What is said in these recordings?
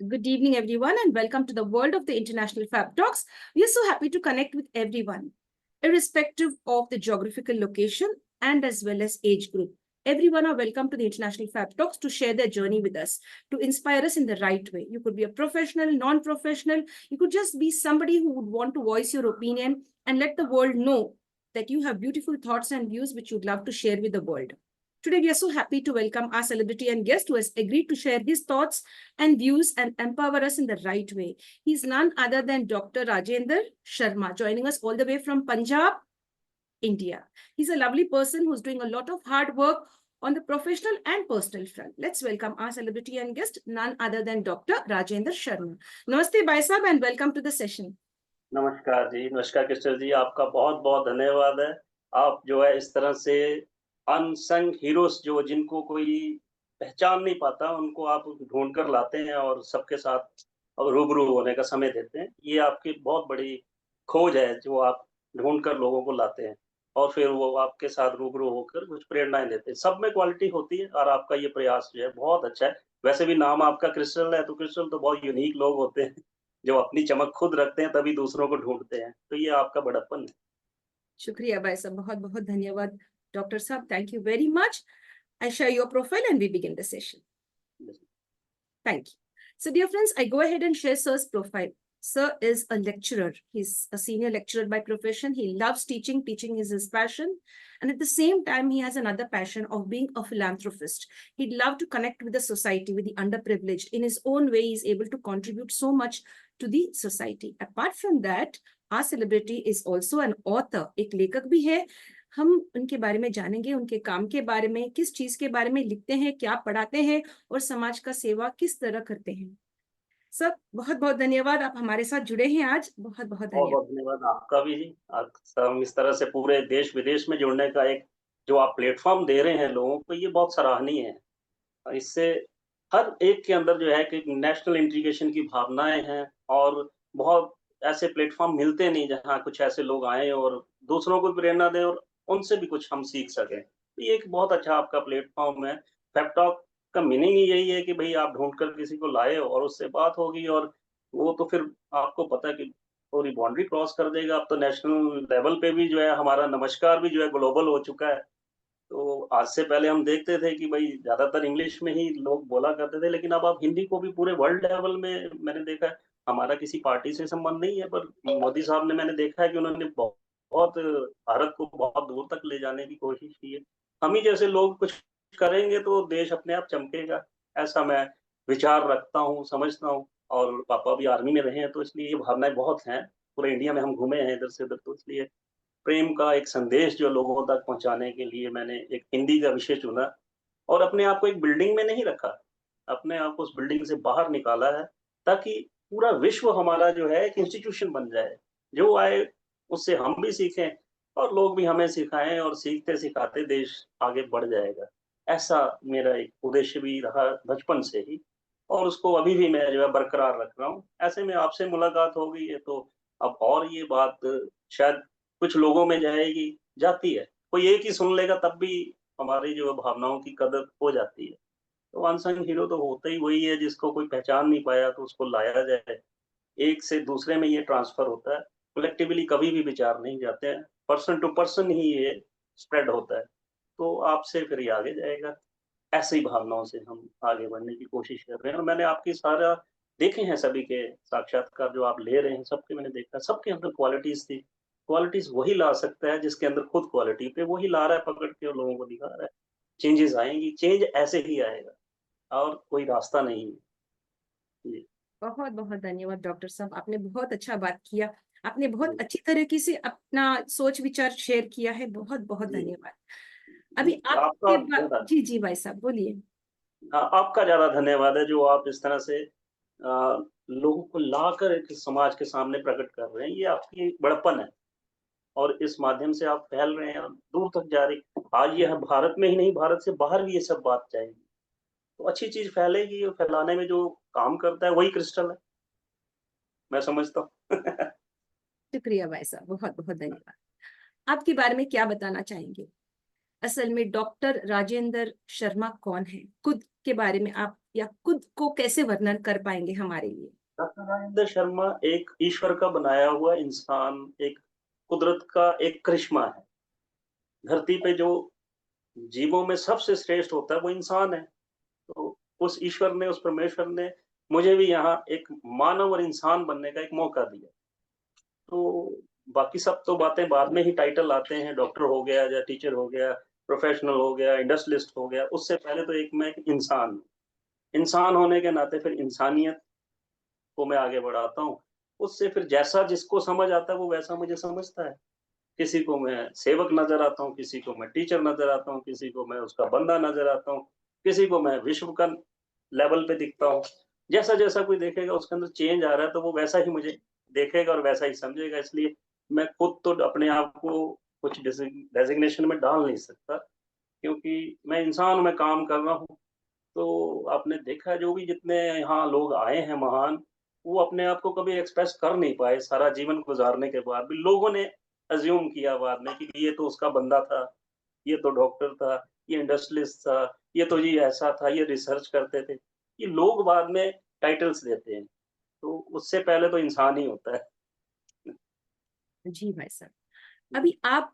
Good evening, everyone, and welcome to the world of the International Fab Talks. We are so happy to connect with everyone, irrespective of the geographical location and as well as age group. Everyone are welcome to the International Fab Talks to share their journey with us, to inspire us in the right way. You could be a professional, non-professional. You could just be somebody who would want to voice your opinion and let the world know that you have beautiful thoughts and views which you'd love to share with the world. Today, we are so happy to welcome our celebrity and guest who has agreed to share his thoughts and views and empower us in the right way. He's none other than Dr. Rajendra Sharma, joining us all the way from Punjab, India. He's a lovely person who's doing a lot of hard work on the professional and personal front. Let's welcome our celebrity and guest, none other than Dr. Rajendra Sharma. Namaste, Bhai Sahab, and welcome to the session. नमस्कार जी, नमस्कार कृष्ण जी, आपका बहुत बहुत धन्यवाद है। आप जो है इस तरह से अनसंग हीरोज जो जिनको कोई पहचान नहीं पाता, उनको आप ढूंढ कर लाते हैं और सबके साथ रूबरू होने का समय देते हैं। ये आपकी बहुत बड़ी खोज है जो आप ढूंढ कर लोगों को लाते हैं और फिर वो आपके साथ रूबरू होकर कुछ प्रेरणाएं देते हैं। सब में क्वालिटी होती है और आपका ये प्रयास जो है बहुत अच्छा है। वैसे भी नाम आपका क्रिस्टल है, तो क्रिस्टल तो बहुत यूनिक लोग होते हैं जो अपनी चमक खुद रखते हैं तभी दूसरों को ढूंढते हैं। तो ये आपका बड़प्पन है। शुक्रिया भाई साहब, बहुत बहुत धन्यवाद डॉक्टर साहब, thank you very much. I share your profile and we begin the session. Thank you. So dear friends, I go ahead and share Sir's profile. Sir is a lecturer. He's a senior lecturer by profession. He loves teaching. Teaching is his passion. And at the same time, he has another passion of being a philanthropist. He'd love to connect with the society, with the underprivileged. In his own way, he's able to contribute so much to the society. Apart from that, our celebrity is also an author. एक लेखक भी है। हम उनके बारे में जानेंगे, उनके काम के बारे में, किस चीज के बारे में लिखते हैं, क्या पढ़ाते हैं और समाज का सेवा किस तरह करते हैं। सर, बहुत बहुत धन्यवाद, आप हमारे साथ जुड़े हैं आज। बहुत बहुत बहुत धन्यवाद। बहुत धन्यवाद आपका भी जी। हम इस तरह से पूरे देश विदेश में जुड़ने का एक जो आप प्लेटफॉर्म दे रहे हैं लोगों को, ये बहुत सराहनीय है। और इससे हर एक के अंदर जो है कि नेशनल इंटीग्रेशन की भावनाएं हैं और बहुत ऐसे प्लेटफॉर्म मिलते नहीं जहाँ कुछ ऐसे लोग आए और दूसरों को प्रेरणा दें और उनसे भी कुछ हम सीख सकें। तो ये एक बहुत अच्छा आपका प्लेटफॉर्म है। फैक्ट टॉक का मीनिंग ही यही है कि भाई आप ढूंढ कर किसी को लाए और उससे बात होगी और वो तो फिर आपको पता है कि पूरी बाउंड्री क्रॉस कर देगा। अब तो नेशनल लेवल पे भी जो है हमारा नमस्कार भी जो है ग्लोबल हो चुका है। तो आज से पहले हम देखते थे कि भाई ज्यादातर इंग्लिश में ही लोग बोला करते थे, लेकिन अब आप हिंदी को भी पूरे वर्ल्ड लेवल में मैंने देखा है। हमारा किसी पार्टी से संबंध नहीं है, पर मोदी साहब ने मैंने देखा है कि उन्होंने बहुत भारत को बहुत दूर तक ले जाने की कोशिश की है। हम ही जैसे लोग कुछ करेंगे तो देश अपने आप चमकेगा, ऐसा मैं विचार रखता हूँ, समझता हूँ। और पापा भी आर्मी में रहे हैं, तो इसलिए ये भावनाएं बहुत हैं। पूरे इंडिया में हम घूमे हैं इधर से उधर, तो इसलिए प्रेम का एक संदेश जो लोगों तक पहुंचाने के लिए मैंने एक हिंदी का विषय चुना और अपने आप को एक बिल्डिंग में नहीं रखा, अपने आप को उस बिल्डिंग से बाहर निकाला है ताकि पूरा विश्व हमारा जो है एक इंस्टीट्यूशन बन जाए। जो आए उससे हम भी सीखें और लोग भी हमें सिखाएं और सीखते सिखाते देश आगे बढ़ जाएगा। ऐसा मेरा एक उद्देश्य भी रहा बचपन से ही और उसको अभी भी मैं जो है बरकरार रख रहा हूँ। ऐसे में आपसे मुलाकात हो गई है तो अब और ये बात शायद कुछ लोगों में जाएगी, जाती है। कोई एक ही सुन लेगा तब भी हमारी जो भावनाओं की कदर हो जाती है। तो अनसंग हीरो तो होता ही वही है जिसको कोई पहचान नहीं पाया तो उसको लाया जाए। एक से दूसरे में ये ट्रांसफर होता है। कलेक्टिवली कभी भी विचार नहीं जाते हैं। पर्सन टू पर्सन ही ये स्प्रेड होता है। तो आपसे फिर ये आगे जाएगा। ऐसी भावनाओं से हम आगे बढ़ने की कोशिश कर रहे हैं और मैंने आपकी सारा देखे हैं सभी के साक्षात्कार जो आप ले रहे हैं, सबके मैंने देखा, सबके अंदर क्वालिटीज़ थी। क्वालिटीज़ वही ला सकता है जिसके अंदर खुद क्वालिटी थी, वही ला रहा है पकड़ के और लोगों को दिखा रहा है। चेंजेज़ आएँगी, चेंज ऐसे ही आएगा और कोई रास्ता नहीं है। जी। बहुत बहुत धन्यवाद डॉक्टर साहब, आपने बहुत अच्छा बात किया। आपने बहुत जी, अच्छी तरीके से अपना सोच विचार शेयर किया है। बहुत बहुत जी, धन्यवाद। जी, अभी आपके आपका ज़्यादा जी जी भाई साहब, बोलिए। हाँ, आपका ज़्यादा धन्यवाद है जो आप इस तरह से लोगों को लाकर एक समाज के सामने प्रकट कर रहे हैं। ये आपकी बड़प्पन है। और इस माध्यम से आप फैल रहे हैं और दूर तक जा रही। आज ये भारत में ही नहीं, भारत से बाहर भी ये सब बात जाएगी। तो अच्छी चीज़ फैलेगी और फैलाने में जो काम करता है वही क्रिस्टल है, मैं समझता हूँ। शुक्रिया भाई साहब, बहुत बहुत धन्यवाद। आपके बारे में क्या बताना चाहेंगे? असल में डॉक्टर राजेंद्र शर्मा कौन है? खुद के बारे में आप या खुद को कैसे वर्णन कर पाएंगे हमारे लिए? डॉक्टर राजेंद्र शर्मा एक ईश्वर का बनाया हुआ इंसान, एक कुदरत का एक करिश्मा है। धरती पे जो जीवों में सबसे श्रेष्ठ होता है वो इंसान है। तो उस ईश्वर ने, उस परमेश्वर ने मुझे भी यहाँ एक मानव और इंसान बनने का एक मौका दिया। तो बाकी सब तो बातें बाद में ही टाइटल आते हैं, डॉक्टर हो गया या टीचर हो गया, प्रोफेशनल हो गया, इंडस्ट्रियलिस्ट हो गया, उससे पहले तो एक मैं एक इंसान हूँ। इंसान होने के नाते फिर इंसानियत को मैं आगे बढ़ाता हूँ। उससे फिर जैसा जिसको समझ आता है वो वैसा मुझे समझता है। किसी को मैं सेवक नज़र आता हूँ, किसी को मैं टीचर नज़र आता हूँ, किसी को मैं उसका बंदा नज़र आता हूँ, किसी को मैं विश्व का लेवल पे दिखता हूँ। जैसा-जैसा कोई देखेगा उसके अंदर चेंज आ रहा है तो वो वैसा ही मुझे देखेगा और वैसा ही समझेगा। इसलिए मैं खुद तो अपने आप को कुछ डेज़िग्नेशन में डाल नहीं सकता, क्योंकि मैं इंसान हूँ, मैं काम कर रहा हूँ। तो आपने देखा जो भी जितने यहाँ लोग आए हैं महान, वो अपने आप को कभी एक्सप्रेस कर नहीं पाए सारा जीवन गुज़ारने के बाद भी। लोगों ने अज़्यूम किया बाद में कि ये तो उसका बंदा था, ये तो डॉक्टर था, ये इंडस्ट्रियलिस्ट था, ये तो जी ऐसा था, ये रिसर्च करते थे। ये लोग बाद में टाइटल्स देते हैं, तो उससे पहले तो इंसान ही होता है। जी भाई साहब, अभी आप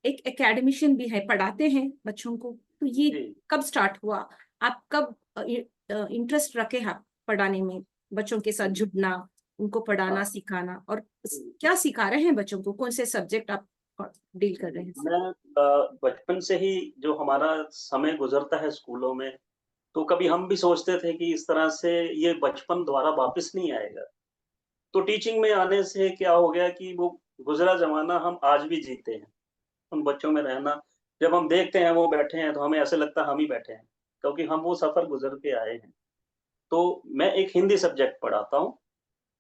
एक एकेडमिशियन भी है, पढ़ाते हैं बच्चों को, तो ये जी, कब स्टार्ट हुआ? आप कब इंटरेस्ट रखे आप पढ़ाने में, बच्चों के साथ जी, जुड़ना, उनको पढ़ाना हाँ, सिखाना, और जी। क्या सिखा रहे हैं बच्चों को? कौन से सब्जेक्ट आप डील कर रहे हैं सर? मैं बचपन से ही जो हमारा समय गुज़रता है स्कूलों में, तो कभी हम भी सोचते थे कि इस तरह से ये बचपन दोबारा वापस नहीं आएगा। तो टीचिंग में आने से क्या हो गया कि वो गुज़रा ज़माना हम आज भी जीते हैं। उन बच्चों में रहना, जब हम देखते हैं वो बैठे हैं, तो हमें ऐसे लगता है हम ही बैठे हैं, क्योंकि हम वो सफ़र गुज़र के आए हैं। तो मैं एक हिंदी सब्जेक्ट पढ़ाता हूँ,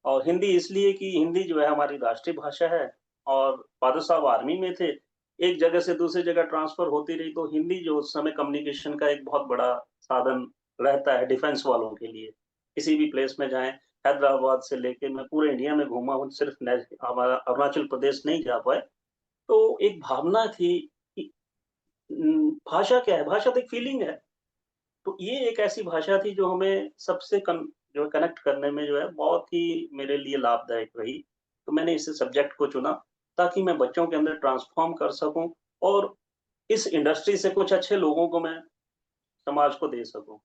और हिंदी इसलिए कि हिंदी जो है हमारी राष्ट्रीय भाषा है, और फ़ादर साहब आर्मी में थे। एक जगह से दूसरी जगह ट्रांसफ़र होती रही, तो हिंदी जो उस समय कम्युनिकेशन का एक बहुत बड़ा साधन रहता है डिफेंस वालों के लिए। किसी भी प्लेस में जाएँ, हैदराबाद से लेके मैं पूरे इंडिया में घूमा हूँ, सिर्फ़ हमारा अरुणाचल प्रदेश नहीं जा पाए। तो एक भावना थी कि भाषा क्या है? भाषा तो एक फीलिंग है। तो ये एक ऐसी भाषा थी जो हमें सबसे जो है कनेक्ट करने में जो है बहुत ही मेरे लिए लाभदायक रही। तो मैंने इस सब्जेक्ट को चुना ताकि मैं बच्चों के अंदर ट्रांसफ़ॉर्म कर सकूँ, और इस इंडस्ट्री से कुछ अच्छे लोगों को मैं समाज को दे सकूँ।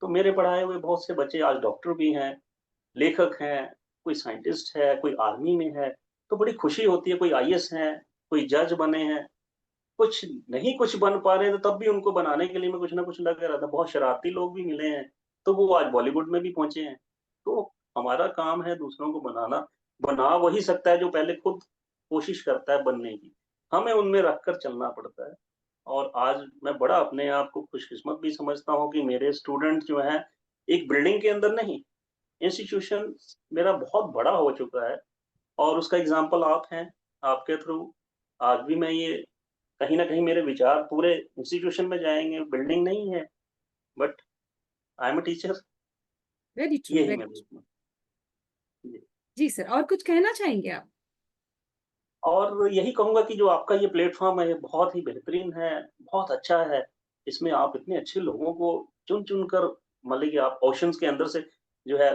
तो मेरे पढ़ाए हुए बहुत से बच्चे आज डॉक्टर भी हैं, लेखक हैं, कोई साइंटिस्ट है, कोई आर्मी में है। तो बड़ी खुशी होती है, कोई आईएएस हैं, कोई जज बने हैं। कुछ नहीं कुछ बन पा रहे थे तब भी उनको बनाने के लिए मैं कुछ ना कुछ लगा रहा था। बहुत शरारती लोग भी मिले हैं, तो वो आज बॉलीवुड में भी पहुँचे हैं। तो हमारा काम है दूसरों को बनाना। बना वही सकता है जो पहले खुद कोशिश करता है बनने की। हमें उनमें रख कर चलना पड़ता है। और आज मैं बड़ा अपने आप को खुशकिस्मत भी समझता हूँ कि मेरे स्टूडेंट जो हैं, एक बिल्डिंग के अंदर नहीं, इंस्टीट्यूशन मेरा बहुत बड़ा हो चुका है, और उसका एग्ज़ाम्पल आप हैं, आपके थ्रू आज भी मैं ये कहीं न कहीं मेरे विचार पूरे इंस्टीट्यूशन में जाएँगे, बिल्डिंग नहीं है, but I am a teacher. Very true, ये है वेरी मेरा ट्रू। उसमें। जी। जी सर, और कुछ कहना चाहेंगे आप? और यही कहूँगा कि जो आपका ये प्लेटफ़ॉर्म है, ये बहुत ही बेहतरीन है, बहुत अच्छा है। इसमें आप इतने अच्छे लोगों को चुन-चुन कर, मतलब कि आप ओशंस के अंदर से जो है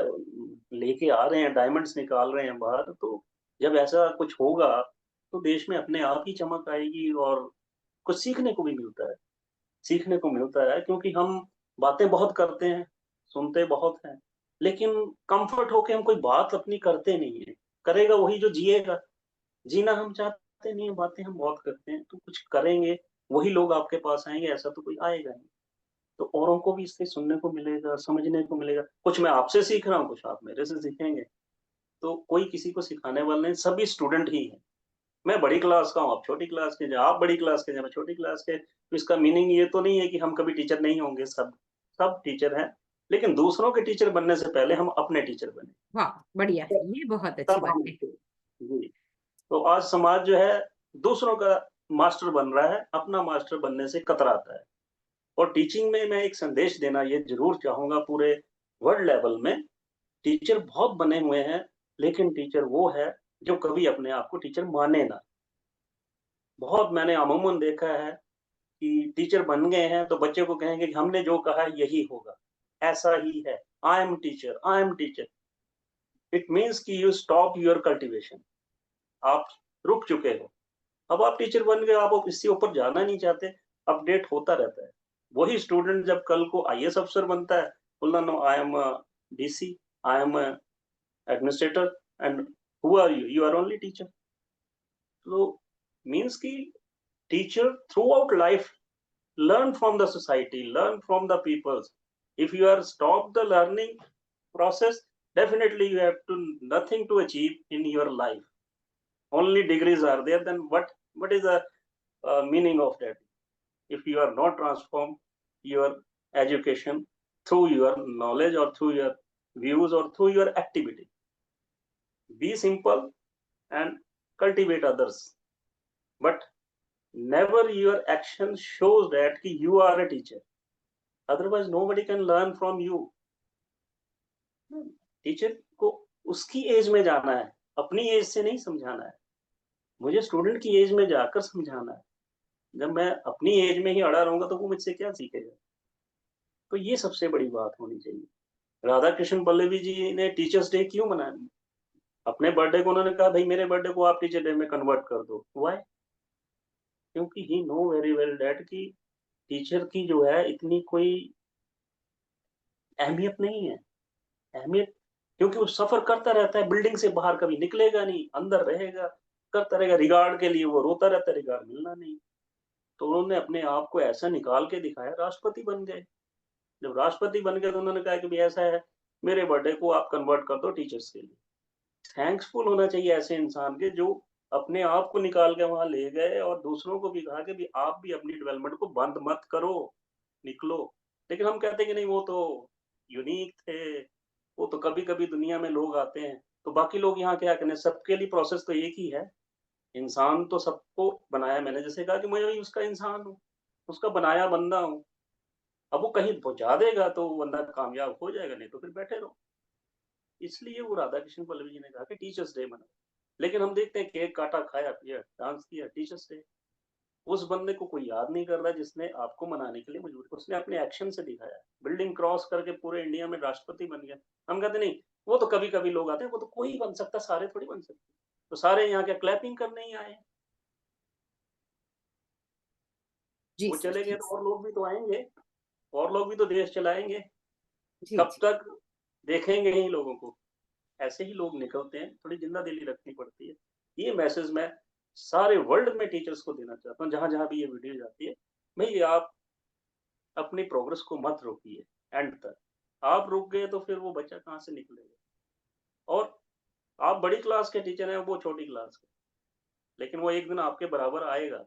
लेके आ रहे हैं, डायमंड्स निकाल रहे हैं बाहर। तो जब ऐसा कुछ होगा, तो देश में अपने आप ही चमक आएगी, और कुछ सीखने को भी मिलता है। सीखने को मिलता है, क्योंकि हम बातें बहुत करते हैं, सुनते बहुत हैं, लेकिन कम्फ़र्ट होके हम कोई बात अपनी करते नहीं हैं। करेगा वही जो जिएगा। जीना हम चाहते नहीं हैं, बातें हम बहुत करते हैं, तो कुछ करेंगे, वही लोग आपके पास आएँगे, ऐसा तो कोई आएगा नहीं। तो औरों को भी इससे सुनने को मिलेगा, समझने को मिलेगा। कुछ मैं आपसे सीख रहा हूँ, कुछ आप मेरे से सीखेंगे। तो कोई किसी को सिखाने वाला नहीं, सभी स्टूडेंट ही हैं। मैं बड़ी क्लास का हूँ, आप छोटी क्लास के हैं, आप बड़ी क्लास के हैं, मैं छोटी क्लास के। तो इसका मीनिंग ये तो नहीं है कि हम कभी टीचर नहीं होंगे, सब सब टीचर हैं। लेकिन दूसरों के टीचर बनने से पहले हम अपने टीचर बने। वाह, बढ़िया है, ये बहुत अच्छी तब बात हम है। जी। तो आज समाज जो है दूसरों का मास्टर बन रहा है, अपना मास्टर बनने से कतराता है। और टीचिंग में मैं एक संदेश देना ये ज़रूर चाहूँगा, पूरे वर्ल्ड लेवल में टीचर बहुत बने हुए हैं, लेकिन टीचर वो है जो कभी अपने आप को टीचर माने ना। बहुत मैंने अमूमन देखा है कि टीचर बन गए हैं तो बच्चे को कहेंगे कि हमने जो कहा है यही होगा, ऐसा ही है, I am teacher, I am teacher. It means कि यू स्टॉप योर कल्टिवेशन, आप रुक चुके हो। अब आप टीचर बन गए, आप इससे ऊपर जाना नहीं चाहते, अपडेट होता रहता है। वही स्टूडेंट जब कल को आईएएस अफसर बनता है, बोलना no I am DC, I am administrator, and who are you? You are only teacher. तो मीन्स कि teacher throughout life learn from the society, learn from the peoples. If you are stop the learning process, definitely you have to nothing to achieve in your life. Only degrees are there, then what is the meaning of that? If you are not transform your education through your knowledge or through your views or through your activity. Be simple and cultivate others, but never your action shows that ki you are a teacher. Otherwise nobody can learn from you. Teacher को उसकी as में जाना है, अपनी as से नहीं समझाना है। मुझे स्टूडेंट की एज में जाकर समझाना है। जब मैं अपनी एज में ही अड़ा रहूंगा तो वो मुझसे क्या सीखेगा? तो ये सबसे बड़ी बात होनी चाहिए। राधा कृष्ण पल्लवी जी ने टीचर्स डे क्यों मनाया? अपने बर्थडे को उन्होंने कहा भाई मेरे बर्थडे को आप टीचर डे में कन्वर्ट कर दो। व्हाई? क्योंकि ही नो वेरी वेल दैट कि टीचर की जो है इतनी कोई अहमियत नहीं है। अहमियत क्योंकि वो सफर करता रहता है, बिल्डिंग से बाहर कभी निकलेगा नहीं, अंदर रहेगा, करता रहेगा। रिगार्ड के लिए वो रोता रहता है, रिगार्ड मिलना नहीं। तो उन्होंने अपने आप को ऐसा निकाल के दिखाया, राष्ट्रपति बन गए। जब राष्ट्रपति बन गए तो उन्होंने कहा कि भाई ऐसा है, मेरे बर्थडे को आप कन्वर्ट कर दो टीचर्स के लिए। थैंक्सफुल होना चाहिए ऐसे इंसान के जो अपने आप को निकाल के वहां ले गए और दूसरों को भी कहा कि भी आप भी अपनी डेवलपमेंट को बंद मत करो, निकलो। लेकिन हम कहते हैं कि नहीं वो तो यूनिक थे, वो तो कभी कभी दुनिया में लोग आते हैं, तो बाकी लोग यहाँ क्या करें? सबके लिए प्रोसेस तो एक ही है। इंसान तो सबको बनाया मैंने, जैसे कहा कि मैं भी उसका इंसान हूँ, उसका बनाया बंदा हूँ। अब वो कहीं पहुंचा देगा तो वो बंदा कामयाब हो जाएगा, नहीं तो फिर बैठे रहो। इसलिए वो राधा कृष्ण पल्लवी जी ने कहा कि टीचर्स डे मनाओ। लेकिन हम देखते हैं केक काटा, खाया पिया, डांस किया, टीचर्स डे। उस बंदे को कोई याद नहीं कर रहा जिसने आपको मनाने के लिए मजबूर किया। उसने अपने एक्शन से दिखाया, बिल्डिंग क्रॉस करके पूरे इंडिया में राष्ट्रपति बन गया। हम कहते नहीं वो तो कभी कभी लोग आते हैं, वो तो कोई बन सकता, सारे थोड़ी बन सकते। तो सारे यहाँ क्या क्लैपिंग करने ही आए? जी वो सर, चले गए जी तो और लोग भी तो आएंगे, और लोग भी तो देश चलाएंगे। जी कब जी। तक देखेंगे ही लोगों को? ऐसे ही लोग निकलते हैं, थोड़ी जिंदा दिली रखनी पड़ती है। ये मैसेज मैं सारे वर्ल्ड में टीचर्स को देना चाहता हूँ, जहां जहां भी ये वीडियो जाती है। भाई आप अपनी प्रोग्रेस को मत रोकिए एंड तक। आप रुक गए तो फिर वो बच्चा कहाँ से निकलेगा? और आप बड़ी क्लास के टीचर हैं, वो छोटी क्लास के, लेकिन वो एक दिन आपके बराबर आएगा,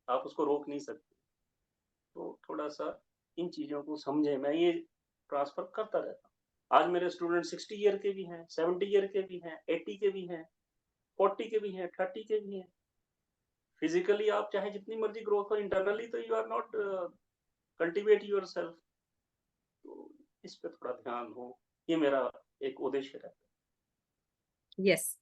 आप उसको रोक नहीं सकते। तो थोड़ा सा इन चीजों को समझे। मैं ये ट्रांसफर करता रहता हूँ। आज मेरे स्टूडेंट 60 ईयर के भी हैं, 70 ईयर के भी हैं, 80 के भी हैं, 40 के भी हैं, 30 के भी हैं। फिजिकली आप चाहे जितनी मर्जी ग्रोथ हो, इंटरनली तो you are not cultivate yourself. तो इस पे थोड़ा ध्यान हो, ये मेरा एक उद्देश्य रहता yes,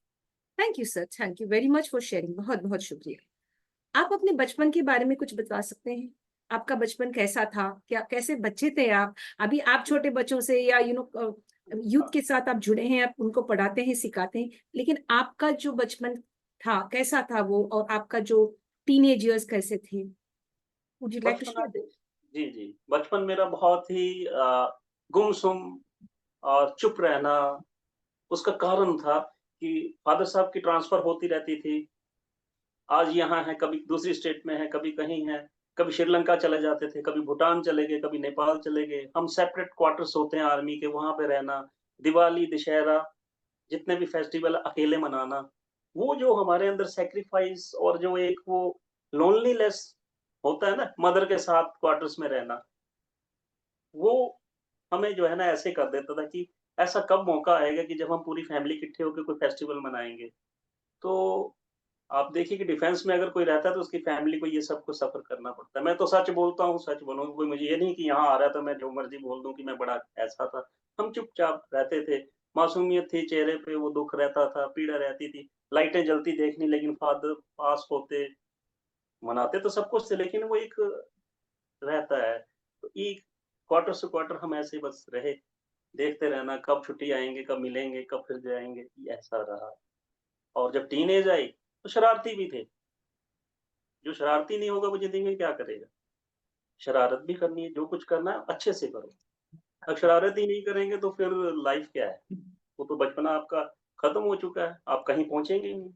thank you sir, thank you very much for sharing, बहुत बहुत शुक्रिया। आप अपने बचपन के बारे में कुछ बता सकते हैं? आपका बचपन कैसा था? क्या कैसे बच्चे थे आप? अभी आप छोटे बच्चों से या यूथ है। के साथ आप जुड़े हैं, आप उनको पढ़ाते हैं, सिखाते हैं, लेकिन आपका जो बचपन था कैसा था वो, और आपका जो टीनेज इयर्स कैसे थे? वुड यू लाइक टू बचपन शेयर? जी जी, बचपन मेरा बहुत ही गुमसुम और चुप रहना। उसका कारण था कि फादर साहब की ट्रांसफर होती रहती थी। आज यहाँ है, कभी दूसरी स्टेट में है, कभी कहीं है, कभी श्रीलंका चले जाते थे, कभी भूटान चले गए, कभी नेपाल चले गए। हम सेपरेट क्वार्टर्स होते हैं आर्मी के, वहां पे रहना। दिवाली, दशहरा, जितने भी फेस्टिवल अकेले मनाना। वो जो हमारे अंदर सेक्रीफाइस और जो एक वो लोनलीनेस होता है ना, मदर के साथ क्वार्टर्स में रहना, वो हमें जो है ना ऐसे कर देता था कि ऐसा कब मौका आएगा कि जब हम पूरी फैमिली इकट्ठे होकर कोई फेस्टिवल मनाएंगे। तो आप देखिए कि डिफेंस में अगर कोई रहता है तो उसकी फैमिली को ये सब कुछ सफर करना पड़ता है। मैं तो सच बोलता हूँ, सच बोलूँगा, कोई मुझे ये नहीं कि यहाँ आ रहा था मैं जो मर्जी बोल दूं कि मैं बड़ा ऐसा था। हम चुपचाप रहते थे, मासूमियत थी चेहरे पे, वो दुख रहता था, पीड़ा रहती थी। लाइटें जलती देखनी, लेकिन फादर पास होते, मनाते तो सब कुछ थे, लेकिन वो एक रहता है। तो एक क्वार्टर से क्वार्टर हम ऐसे ही बस रहे, देखते रहना कब छुट्टी आएँगे, कब मिलेंगे, कब फिर जाएँगे, ये ऐसा रहा। और जब टीनेज आई, तो शरारती भी थे। जो शरारती नहीं होगा वो ज़िंदगी में क्या करेगा? शरारत भी करनी है, जो कुछ करना है अच्छे से करो। अब शरारत ही नहीं करेंगे तो फिर लाइफ़ क्या है? वो तो बचपना आपका खत्म हो चुका है, आप कहीं पहुँचेंगे ही नहीं।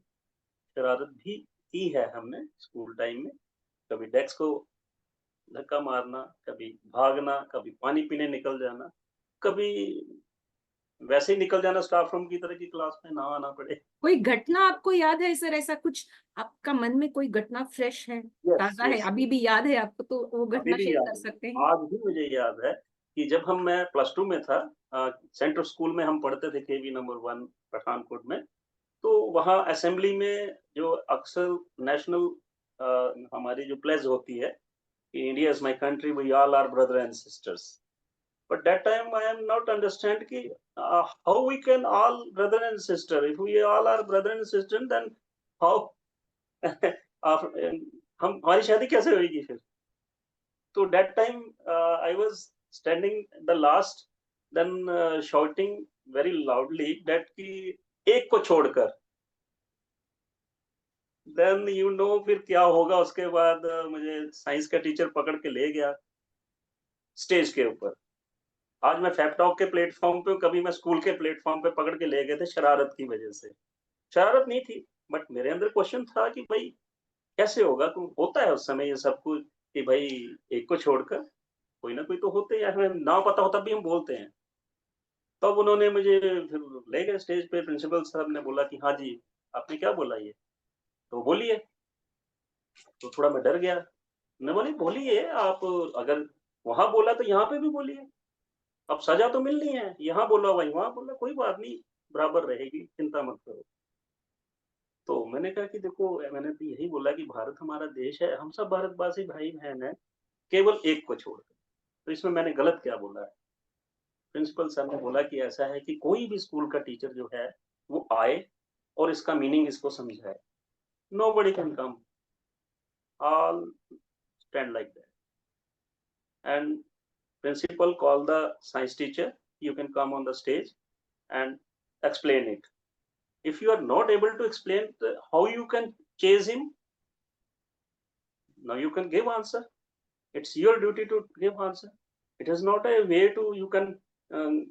शरारत भी की है हमने स्कूल टाइम में, कभी डेस्क को धक्का मारना, कभी भागना, कभी पानी पीने निकल जाना, कभी वैसे ही निकल जाना स्टाफ रूम की तरह कि क्लास में ना आना पड़े। कोई घटना आपको याद है सर, ऐसा कुछ आपका मन में कोई घटना फ्रेश है, यस, ताजा है, यस, अभी यस। भी याद है आपको, तो वो अभी घटना भी शेयर याद कर है। सकते हैं? आज भी मुझे याद है कि जब मैं प्लस 2 में था, सेंट्रल स्कूल में हम पढ़ते थे केवी नंबर 1 पठानकोट में। तो वहाँ असेंबली में जो अक्सर नेशनल हमारी जो प्लेज होती है कि India is my country, we all are brother and sisters. But that time I am not understand ki how we can all brother and sister. If we all are brother and sister, then how आप हम हमारी शादी कैसे होएगी फिर? तो that time I was standing the last, then shouting very loudly that कि एक को छोड़कर, then you know फिर क्या होगा उसके बाद मुझे साइंस का टीचर पकड़ के ले गया स्टेज के ऊपर। आज मैं फैपटॉक के प्लेटफ़ॉर्म पे हूँ, कभी मैं स्कूल के प्लेटफ़ॉर्म पे पकड़ के ले गए थे शरारत की वज़ह से। शरारत नहीं थी, बट मेरे अंदर क्वेश्चन था कि भई कैसे होगा? तो होता है उस समय ये सब कुछ कि भई एक को छोड़कर कोई ना कोई तो होते हैं, हमें ना पता हो तब भी हम बोलते हैं। तब उन्होंने मुझे फिर ले गए स्टेज पे, प्रिंसिपल साहब ने बोला कि हाँ जी, आपने क्या बोला ये? तो बोलिए, तो थोड़ा मैं डर गया। मैं बोली बोलिए आप, अगर वहाँ बोला तो यहाँ पे भी बोलिए। अब सज़ा तो मिलनी है, यहाँ बोला वहीं वहाँ बोला, कोई बात नहीं, बराबर रहेगी, चिंता मत करो। तो मैंने कहा कि देखो मैंने तो यही बोला कि भारत हमारा देश है, हम सब भारतवासी भाई-बहन हैं, केवल एक को छोड़ के। तो इसमें मैंने गलत क्या बोला है? प्रिंसिपल सर ने बोला कि ऐसा है कि कोई भी स्कूल का टीचर जो है, वो आए और इसका मीनिंग इसको समझाए। Nobody can come, all stand like that. And principal call the science teacher, you can come on the stage and explain it. If you are not able to explain how you can chase him, now you can give answer. It's your duty to give answer. It is not a way to you can um,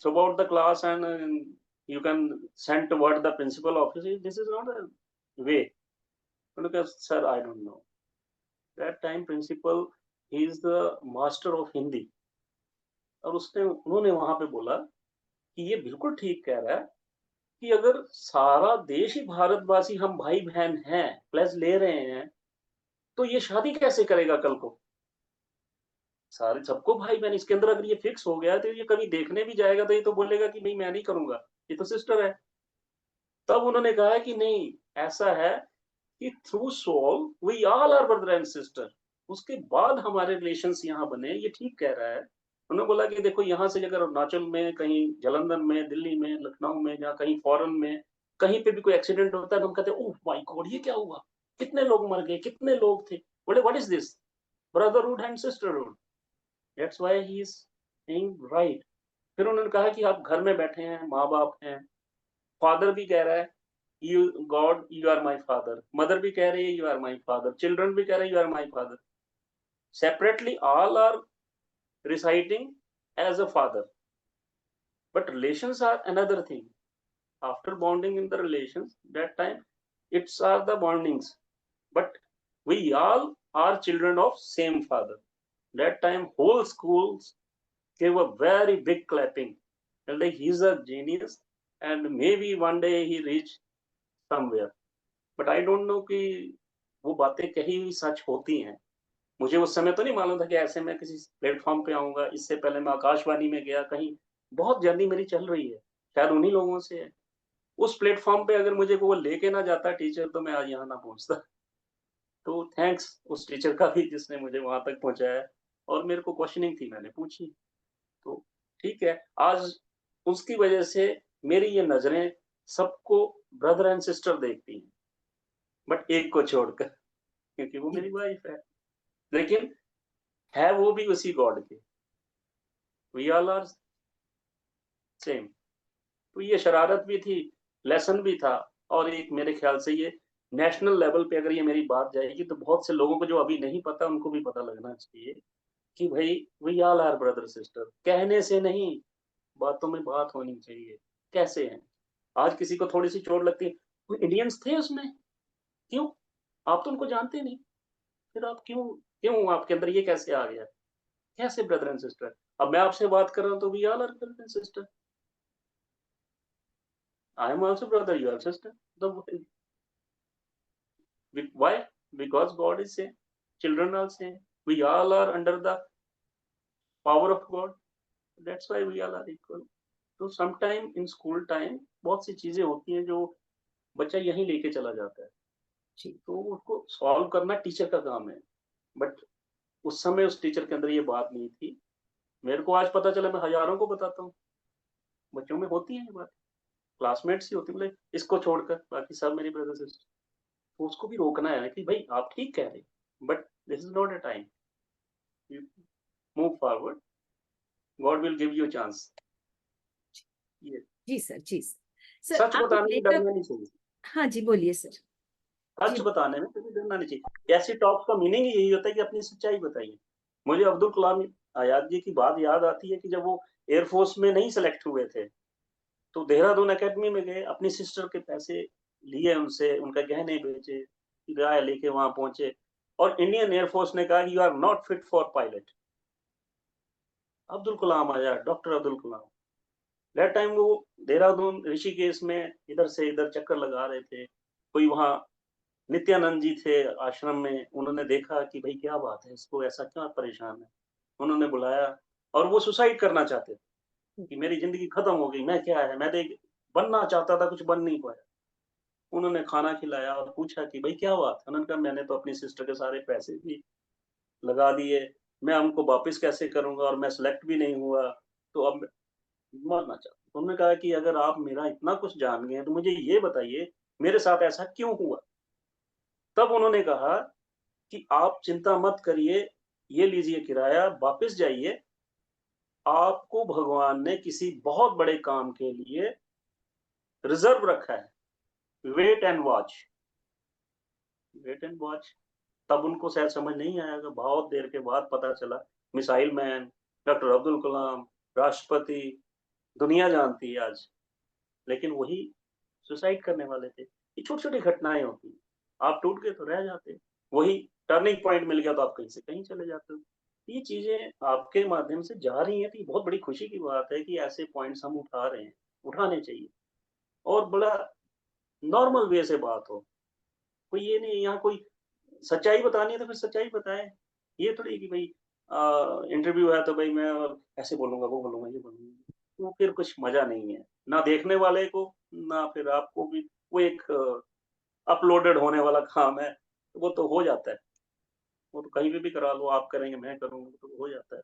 throw out the class and you can send toward the principal office. This is not a way. Because sir, I don't know. That time principal, he is the master of Hindi. और उसने उन्होंने वहां पे बोला कि ये बिल्कुल ठीक कह रहा है कि अगर सारा देश ही भारतवासी हम भाई-बहन हैं, प्लस ले रहे हैं, तो ये शादी कैसे करेगा कल को? सारे सबको भाई-बहन इसके अंदर अगर ये फिक्स हो गया, तो ये कभी देखने भी जाएगा तो ये तो बोलेगा कि नहीं मैं नहीं करूँगा, ये तो सिस्टर है। तब उन्होंने कहा कि नहीं, ऐसा है कि through soul we all are brother and sister. उसके बाद हमारे रिलेशंस यहाँ बने, ये ठीक कह रहा है। उन्होंने बोला कि देखो यहाँ से अगर अरुणाचल में, कहीं जालंधर में, दिल्ली में, लखनऊ में या कहीं फॉरेन में, कहीं पे भी कोई एक्सीडेंट होता है तो हम कहते हैं, ओह माय गॉड! ये क्या हुआ? कितने लोग मर गए, कितने लोग थे? बोले what is this? Brotherhood and sisterhood. That's why he is saying right. फिर उन्होंने कहा कि आप घर में बैठे हैं, माँ-बाप हैं, फादर भी कह रहा है you God you are my father, mother भी कह रही है you are my father, children भी कह रहे हैं you are my father. Separately all are reciting as a father, but relations are another thing. After bonding in the relations, that time it's are the bondings, but we all are children of same father. That time whole schools gave a very big clapping, and like he's a genius and maybe one day he reach somewhere. But I don't know कि वो बातें कही हुई सच होती हैं। मुझे उस समय तो नहीं मालूम था कि ऐसे मैं किसी प्लेटफ़ॉर्म पे आऊँगा। इससे पहले मैं आकाशवाणी में गया, कहीं बहुत जर्नी मेरी चल रही है। शायद उन्हीं लोगों से है। उस प्लेटफ़ॉर्म पे अगर मुझे वो लेके ना जाता टीचर तो मैं आज यहाँ ना पहुँचता। तो थैंक्स उस टीचर का भी जिसने मुझे वहाँ तक पहुँचाया और मेरे को क्वेश्चनिंग थी मैंने पूछी। तो ठीक है, आज उसकी वज़ह से मेरी ये नज़रें सबको ब्रदर एंड सिस्टर देखती हैं, बट एक को छोड़कर क्योंकि वो जी। मेरी वाइफ़ है। लेकिन है वो भी उसी गॉड के। We all are same. तो ये शरारत भी थी, लेसन भी था, और एक मेरे ख्याल से ये नेशनल लेवल पे अगर ये मेरी बात जाएगी तो बहुत से लोगों को जो अभी नहीं पता उनको भी पता लगना चाहिए कि भाई we all are brother sister. कहने से नहीं, बातों में बात होनी चाहिए। कैसे हैं? आज किसी को थोड़ी-सी चोट लगती है, कोई इंडियंस थे उसमें? क्यों? आप तो उनको जानते नहीं, फिर आप क्यों क्यों आपके अंदर ये कैसे आ गया? कैसे ब्रदर एंड सिस्टर? अब मैं आपसे बात कर रहा हूँ तो we all are brother and sister. I am also brother, you are sister. The why? Because God is saying, children are saying, we all are under the power of God. That's why we all are equal. तो sometime in school time बहुत सी चीजें होती हैं जो बच्चा यहीं लेके चला जाता है, जी तो उसको सॉल्व करना टीचर का काम है। बट उस समय उस टीचर के अंदर ये बात नहीं थी। मेरे को आज पता चला, मैं हजारों को बताता हूँ। बच्चों में होती है ये बात, क्लासमेट्स ही होती है, मतलब इसको छोड़कर बाकी सब मेरी ब्रदर सिस्टर। तो उसको भी रोकना है कि भाई आप ठीक कह रहे, but this is not a time, you move forward, God will give you chance. ये जी सर, जी सर। सच आप एक बताने में लेखक। डरना नहीं चाहिए। हाँ जी, बोलिए सर। सच जी। बताने में कभी डरना नहीं चाहिए। ऐसी टॉक्स का मीनिंग ही यही होता है कि अपनी सच्चाई बताइए। मुझे अब्दुल कलाम आजाद जी की बात याद आती है कि जब वो एयरफोर्स में नहीं सेलेक्ट हुए थे, तो देहरादून एकेडमी में गए, अपनी सिस्टर के पैसे लिए उनसे, उनका गहने बेचे, किराया लेके वहां पहुंचे, और इंडियन एयरफोर्स ने कहा you are not fit for pilot. Abdul Kalam Azad, doctor Abdul Kalam, that time वो देहरादून ऋषिकेश में इधर से इधर चक्कर लगा रहे थे। कोई वहाँ नित्यानंद जी थे आश्रम में, उन्होंने देखा कि भाई क्या बात है, इसको ऐसा क्या परेशान है। उन्होंने बुलाया, और वो सुसाइड करना चाहते थे कि मेरी ज़िंदगी खत्म हो गई, मैं क्या है, मैं तो एक बनना चाहता था, कुछ बन नहीं पाया। उन्होंने खाना खिलाया और पूछा कि भाई क्या बात है? उन्होंने कहा मैंने तो अपनी सिस्टर के सारे पैसे भी लगा दिए, मैं उनको वापस कैसे करूँगा, और मैं सेलेक्ट भी नहीं हुआ, तो अब मरना चाहता हूँ। तो उन्होंने कहा कि अगर आप मेरा इतना कुछ जान गए हैं तो मुझे ये बताइए मेरे साथ ऐसा क्यों हुआ? तब उन्होंने कहा कि आप चिंता मत करिए, ये लीजिए किराया, वापस जाइए, आपको भगवान ने किसी बहुत बड़े काम के लिए रिज़र्व रखा है, wait and watch. Wait and watch. तब उनको शायद समझ नहीं आया, कि बहुत देर के बाद पता चला, मिसाइल मैन, डॉक्टर अब्दुल कलाम, राष्ट्रपति, दुनिया जानती है आज, लेकिन वही सुसाइड करने वाले थे। ये छोटी-छोटी घटनाएँ होती हैं। आप टूट गए तो रह जाते। वही टर्निंग पॉइंट मिल गया तो आप कहीं से कहीं चले जाते हो। ये चीज़ें आपके माध्यम से जा रही हैं तो ये बहुत बड़ी खुशी की बात है कि ऐसे पॉइंट्स हम उठा रहे हैं, उठाने चाहिए, और बड़ा नॉर्मल वे से बात हो। कोई ये नहीं, यहाँ कोई सच्चाई बतानी है तो फिर सच्चाई बताएँ। ये थोड़ी कि भई इंटरव्यू है तो भई मैं ऐसे बोलूँगा, वो बोलूँगा, ये बोलूँगा। तो फिर कुछ मज़ा नहीं है। ना देखने वाले को, ना फिर आपको भी। वो एक अपलोडेड होने वाला काम है, वो तो हो जाता है। वो तो कहीं पे भी करा लो, आप करेंगे, मैं करूँगा, तो हो जाता है।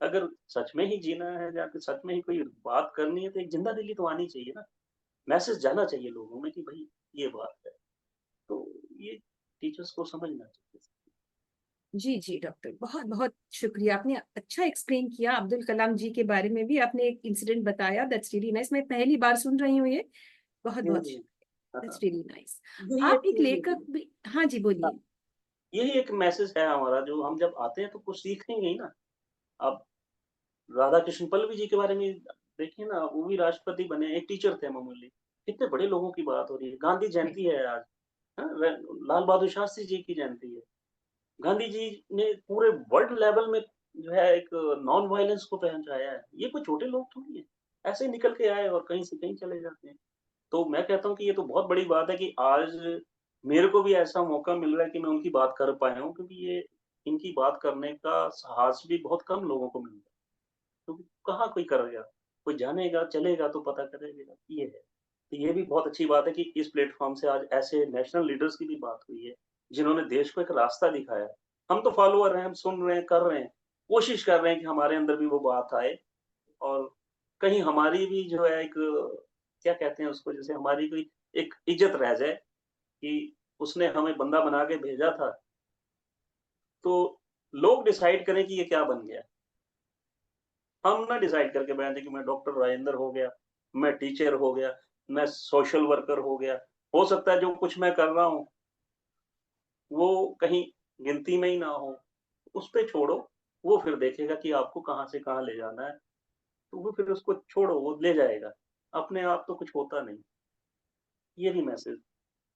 अगर सच में ही जीना है या फिर सच में ही कोई बात करनी है तो एक ज़िंदा-दिली तो आनी चाहिए ना। मैसेज जाना चाहिए लोगों में कि भई ये बात है। तो ये टीचर्स को समझना चाहिए। जी, जी, डॉक्टर, बहुत-बहुत शुक्रिया। आपने अच्छा एक्सप्लेन किया अब्दुल कलाम जी के बारे में भी, आपने एक इंसिडेंट बताया, दैट्स रियली नाइस। मैं पहली बार सुन रही हूँ ये। जी, बहुत-बहुत जी। हाँ, दैट्स हाँ। Really nice. यही आप एक एक लेखक भी। हाँ जी, हाँ, बोलिए। यही एक मैसेज है हमारा, जो हम जब आते हैं तो कुछ सीखेंगे ही ना। अब राधा कृष्ण पल्लवी जी के बारे में देखिए ना, वो भी राष्ट्रपति बने, एक टीचर थे मामूली। कितने बड़े लोगों की बात हो रही है। गांधी राइट। जयंती है आज, हाँ? लाल बहादुर शास्त्री जी की जयंती है। गांधी जी ने पूरे वर्ल्ड लेवल में जो है एक नॉन वायलेंस को पहुँचाया है। ये कोई छोटे लोग थोड़ी हैं। ऐसे ही निकल के आए और कहीं से कहीं चले जाते हैं। तो मैं कहता हूँ कि ये तो बहुत बड़ी बात है कि आज मेरे को भी ऐसा मौका मिल रहा है कि मैं उनकी बात कर पाया हूँ, क्योंकि ये इनकी बात करने का साहस भी बहुत कम लोगों को मिलता है। क्योंकि कहाँ कोई करेगा, कोई जानेगा, चलेगा तो पता करेगा, ये है। तो ये भी बहुत अच्छी बात है कि इस प्लेटफ़ॉर्म से आज ऐसे नेशनल लीडर्स की भी बात हुई है, जिन्होंने देश को एक रास्ता दिखाया है। हम तो फॉलोवर हैं, हम सुन रहे हैं, कर रहे हैं, कोशिश कर रहे हैं कि हमारे अंदर भी वो बात आए, और कहीं हमारी भी जो है एक, क्या कहते हैं उसको, जैसे हमारी कोई एक इज़्ज़त रह जाए कि उसने हमें बंदा बना के भेजा था, तो लोग डिसाइड करें कि ये क्या बन गया। हम ना डिसाइड करके बैठ जाए कि मैं डॉक्टर राजेंद्र हो गया, मैं टीचर हो गया, मैं सोशल वर्कर हो गया। हो सकता है जो कुछ मैं कर रहा हूँ, वो कहीं गिनती में ही ना हो। उस पे छोड़ो, वो फिर देखेगा कि आपको कहाँ से कहाँ ले जाना है, तो वो फिर उसको छोड़ो, वो ले जाएगा। अपने आप तो कुछ होता नहीं। यही मैसेज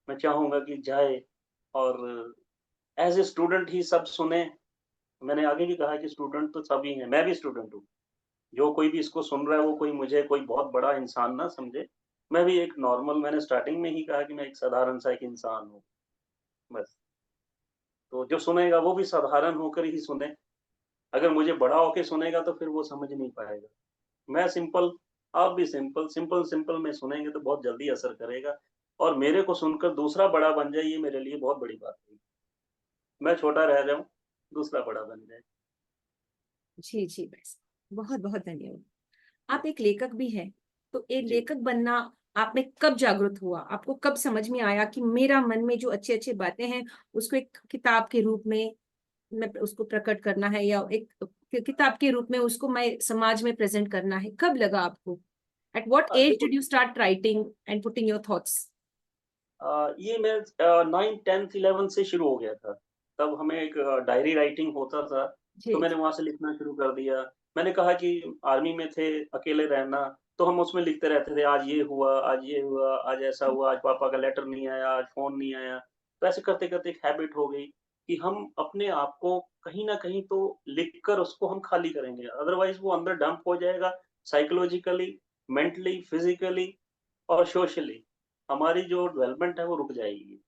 मैं चाहूँगा कि जाए, और एज़ ए स्टूडेंट ही सब सुने। मैंने आगे भी कहा कि स्टूडेंट तो सभी हैं, मैं भी स्टूडेंट हूँ। जो कोई भी इसको सुन रहा है वो कोई मुझे कोई बहुत बड़ा इंसान ना समझे। मैं भी एक नॉर्मल, मैंने स्टार्टिंग में ही कहा कि मैं एक साधारण सा एक इंसान हूँ, बस। तो जो सुनेगा वो भी साधारण होकर ही सुने। अगर मुझे बड़ा होके सुनेगा तो फिर वो समझ नहीं पाएगा। मैं सिंपल, आप भी सिंपल, सिंपल में सुनेंगे तो बहुत जल्दी असर करेगा, और मेरे को सुनकर दूसरा बड़ा बन जाए, ये मेरे लिए बहुत बड़ी बात है। मैं छोटा रह जाऊँ, दूसरा बड़ा बन जाए। जी जी, बस बहुत बहुत धन्यवाद। आप एक लेखक भी हैं, तो एक जी। लेखक बनना आप में कब जागृत हुआ? आपको कब समझ में आया कि मेरा मन में जो अच्छी अच्छी बातें हैं उसको एक किताब के रूप में मैं उसको प्रकट करना है, या एक किताब के रूप में उसको मैं समाज में प्रेजेंट करना है? कब लगा आपको? एट व्हाट एज देखो, did you start writing and putting your thoughts? ये मैं 9th 10th 11th से शुरू हो गया था। तब हमें एक डायरी राइटिंग होता था, तो जी मैंने वहाँ से लिखना शुरू कर दिया। मैंने कहा कि आर्मी में थे, अकेले रहना, तो हम उसमें लिखते रहते थे, आज ये हुआ, आज ये हुआ, आज ऐसा हुआ, आज पापा का लेटर नहीं आया, आज फ़ोन नहीं आया। तो ऐसे करते-करते एक हैबिट हो गई कि हम अपने आप को कहीं न कहीं तो लिख कर उसको हम खाली करेंगे, अदरवाइज़ वो अंदर डंप हो जाएगा, साइकोलॉजिकली, मेंटली, फिज़िकली और सोशली हमारी जो डेवलपमेंट है वो रुक जाएगी।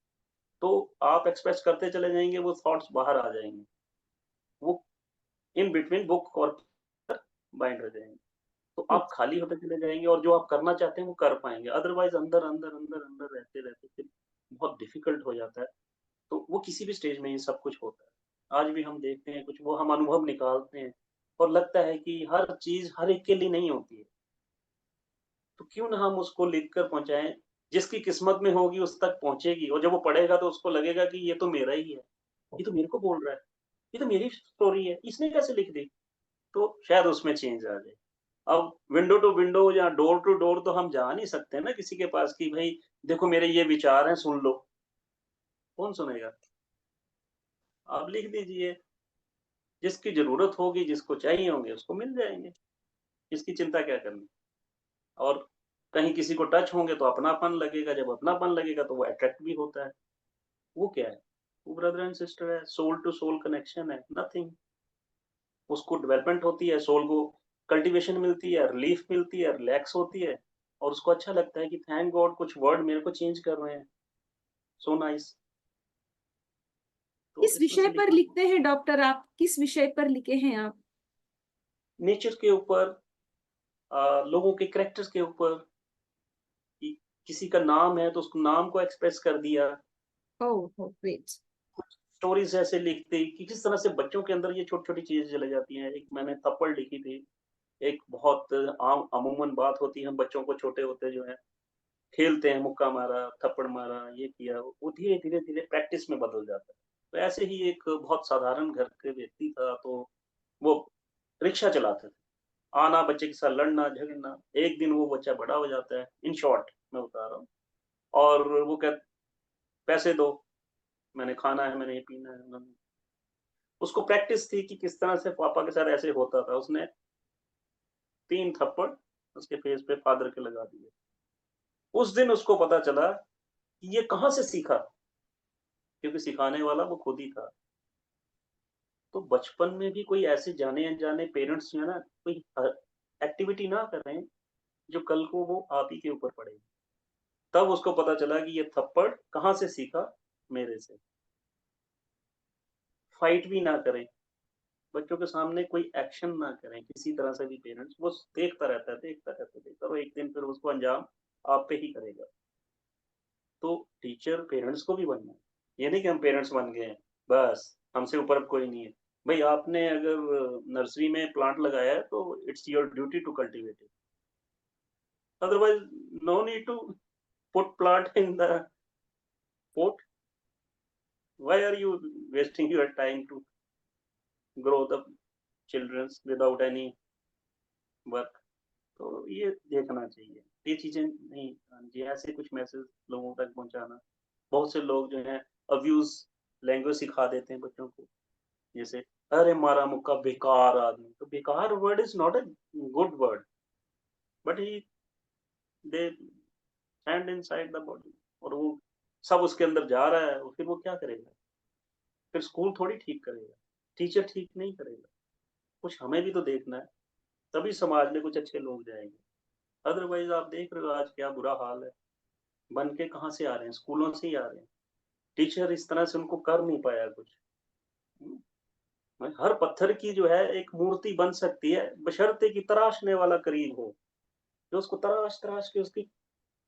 तो आप एक्सप्रेस करते चले जाएँगे, वो थॉट्स बाहर आ जाएँगे। वो इन बिटवीन बुक और बाइंड हो जाएँगे। तो जी आप खाली होते चले जाएँगे और जो आप करना चाहते हैं वो कर पाएँगे। अदरवाइज़ अंदर, अंदर, अंदर, अंदर रहते-रहते फिर बहुत डिफ़िकल्ट हो जाता है। तो वो किसी भी स्टेज में ये सब कुछ होता है। आज भी हम देखते हैं कुछ, वो हम अनुभव निकालते हैं और लगता है कि हर चीज़ हर एक के लिए नहीं होती है। तो क्यों ना हम उसको लिख कर पहुँचाएँ, जिसकी किस्मत में होगी उस तक पहुँचेगी, और जब वो पढ़ेगा तो उसको लगेगा कि ये तो मेरा ही है, ये तो मेरे को बोल रहा है, ये तो मेरी स्टोरी है, इसने कैसे लिख दी? तो शायद उसमें चेंज आ जाए। अब विंडो टू विंडो या डोर टू डोर तो हम जा नहीं सकते ना किसी के पास कि भई देखो मेरे ये विचार हैं, सुन लो, कौन सुनेगा? आप लिख दीजिए, जिसकी ज़रूरत होगी, जिसको चाहिए होंगे उसको मिल जाएँगे, इसकी चिंता क्या करनी? और कहीं किसी को टच होंगे तो अपनापन लगेगा, जब अपनापन लगेगा तो वो अट्रैक्ट भी होता है। वो क्या है? वो ब्रदर एंड सिस्टर है, सोल टू सोल कनेक्शन है, नथिंग। उसको डेवलपमेंट होती है, सोल को कल्टीवेशन मिलती है, रिलीफ मिलती है, रिलैक्स होती है, और उसको अच्छा लगता है कि थैंक गॉड कुछ वर्ड मेरे को चेंज कर रहे हैं, सो नाइस। तो किस इस तरह विषय से पर लिखना लिखते हैं डॉक्टर आप? किस विषय पर लिखे हैं आप? नेचर के ऊपर, लोगों के कैरेक्टर्स के ऊपर, कि किसी का नाम है तो उस नाम को एक्सप्रेस कर दिया। ओह हो ग्रेट। कुछ स्टोरीज़ ऐसे लिखते कि किस तरह से बच्चों के अंदर ये छोटी-छोटी चीज़ें चली जाती हैं। एक मैंने थप्पड़ लिखी थी, एक बहुत आम अमूमन बात होती है, हम बच्चों को छोटे होते जो है, खेलते हैं, मुक्का मारा, थप्पड़ मारा, ये किया, वो धीरे-धीरे, धीरे प्रैक्टिस में बदल जाता है। तो ऐसे ही एक बहुत साधारण घर के व्यक्ति था, तो वो रिक्शा चलाते थे। आना, बच्चे के साथ लड़ना, झगड़ना, एक दिन वो बच्चा बड़ा हो जाता है, इन शॉर्ट मैं बता रहा हूँ, और वो पैसे दो, मैंने खाना है, मैंने ये पीना है, मैंने उसको प्रैक्टिस थी कि किस तरह से पापा के साथ ऐसे होता था। उसने 3 थप्पड़ उसके फेस पे फादर के लगा दिए। उस दिन उसको पता चला कि ये कहाँ से सीखा, क्योंकि सिखाने वाला वो खुद ही था। तो बचपन में भी कोई ऐसे जाने-अनजाने पेरेंट्स जो है ना, कोई एक्टिविटी ना करें, जो कल को वो आप ही के ऊपर पड़े। तब उसको पता चला कि ये थप्पड़ कहाँ से सीखा, मेरे से। फाइट भी ना करें, बच्चों के सामने कोई एक्शन ना करें, किसी तरह से भी पेरेंट्स, वो देखता रहता है, देखता रहता है, देखता, और एक दिन फिर उसको अंजाम आप पे ही करेगा। तो टीचर पेरेंट्स को भी बनना है। ये नहीं कि हम पेरेंट्स बन गए हैं, बस हमसे ऊपर अब कोई नहीं है। भई आपने अगर नर्सरी में प्लांट लगाया है तो it's your duty to cultivate it. Otherwise no need to put plant in the pot. Why are you wasting your time to? Grow the childrens without any work. तो ये देखना चाहिए, ये चीजें नहीं आनी चाहिए, ऐसे कुछ मैसेज लोगों तक पहुंचाना। बहुत से लोग जो है अब्यूज लैंग्वेज सिखा देते हैं बच्चों को, जैसे अरे मारा मुक्का बेकार आदमी। तो बेकार word is not a good word, but he they hand inside the body, और वो सब उसके अंदर जा रहा है, और फिर वो क्या करेगा? फिर स्कूल थोड़ी ठीक करेगा, टीचर ठीक नहीं करेगा। कुछ हमें भी तो देखना है, तभी समाज में कुछ अच्छे लोग जाएंगे। अदरवाइज आप देख रहे हो आज क्या बुरा हाल है, बन के कहाँ से आ रहे हैं? स्कूलों से ही आ रहे हैं। टीचर इस तरह से उनको कर नहीं पाया कुछ। हर पत्थर की जो है एक मूर्ति बन सकती है, बशर्ते कि तराशने वाला करीब हो, जो उसको तराश तराश के उसकी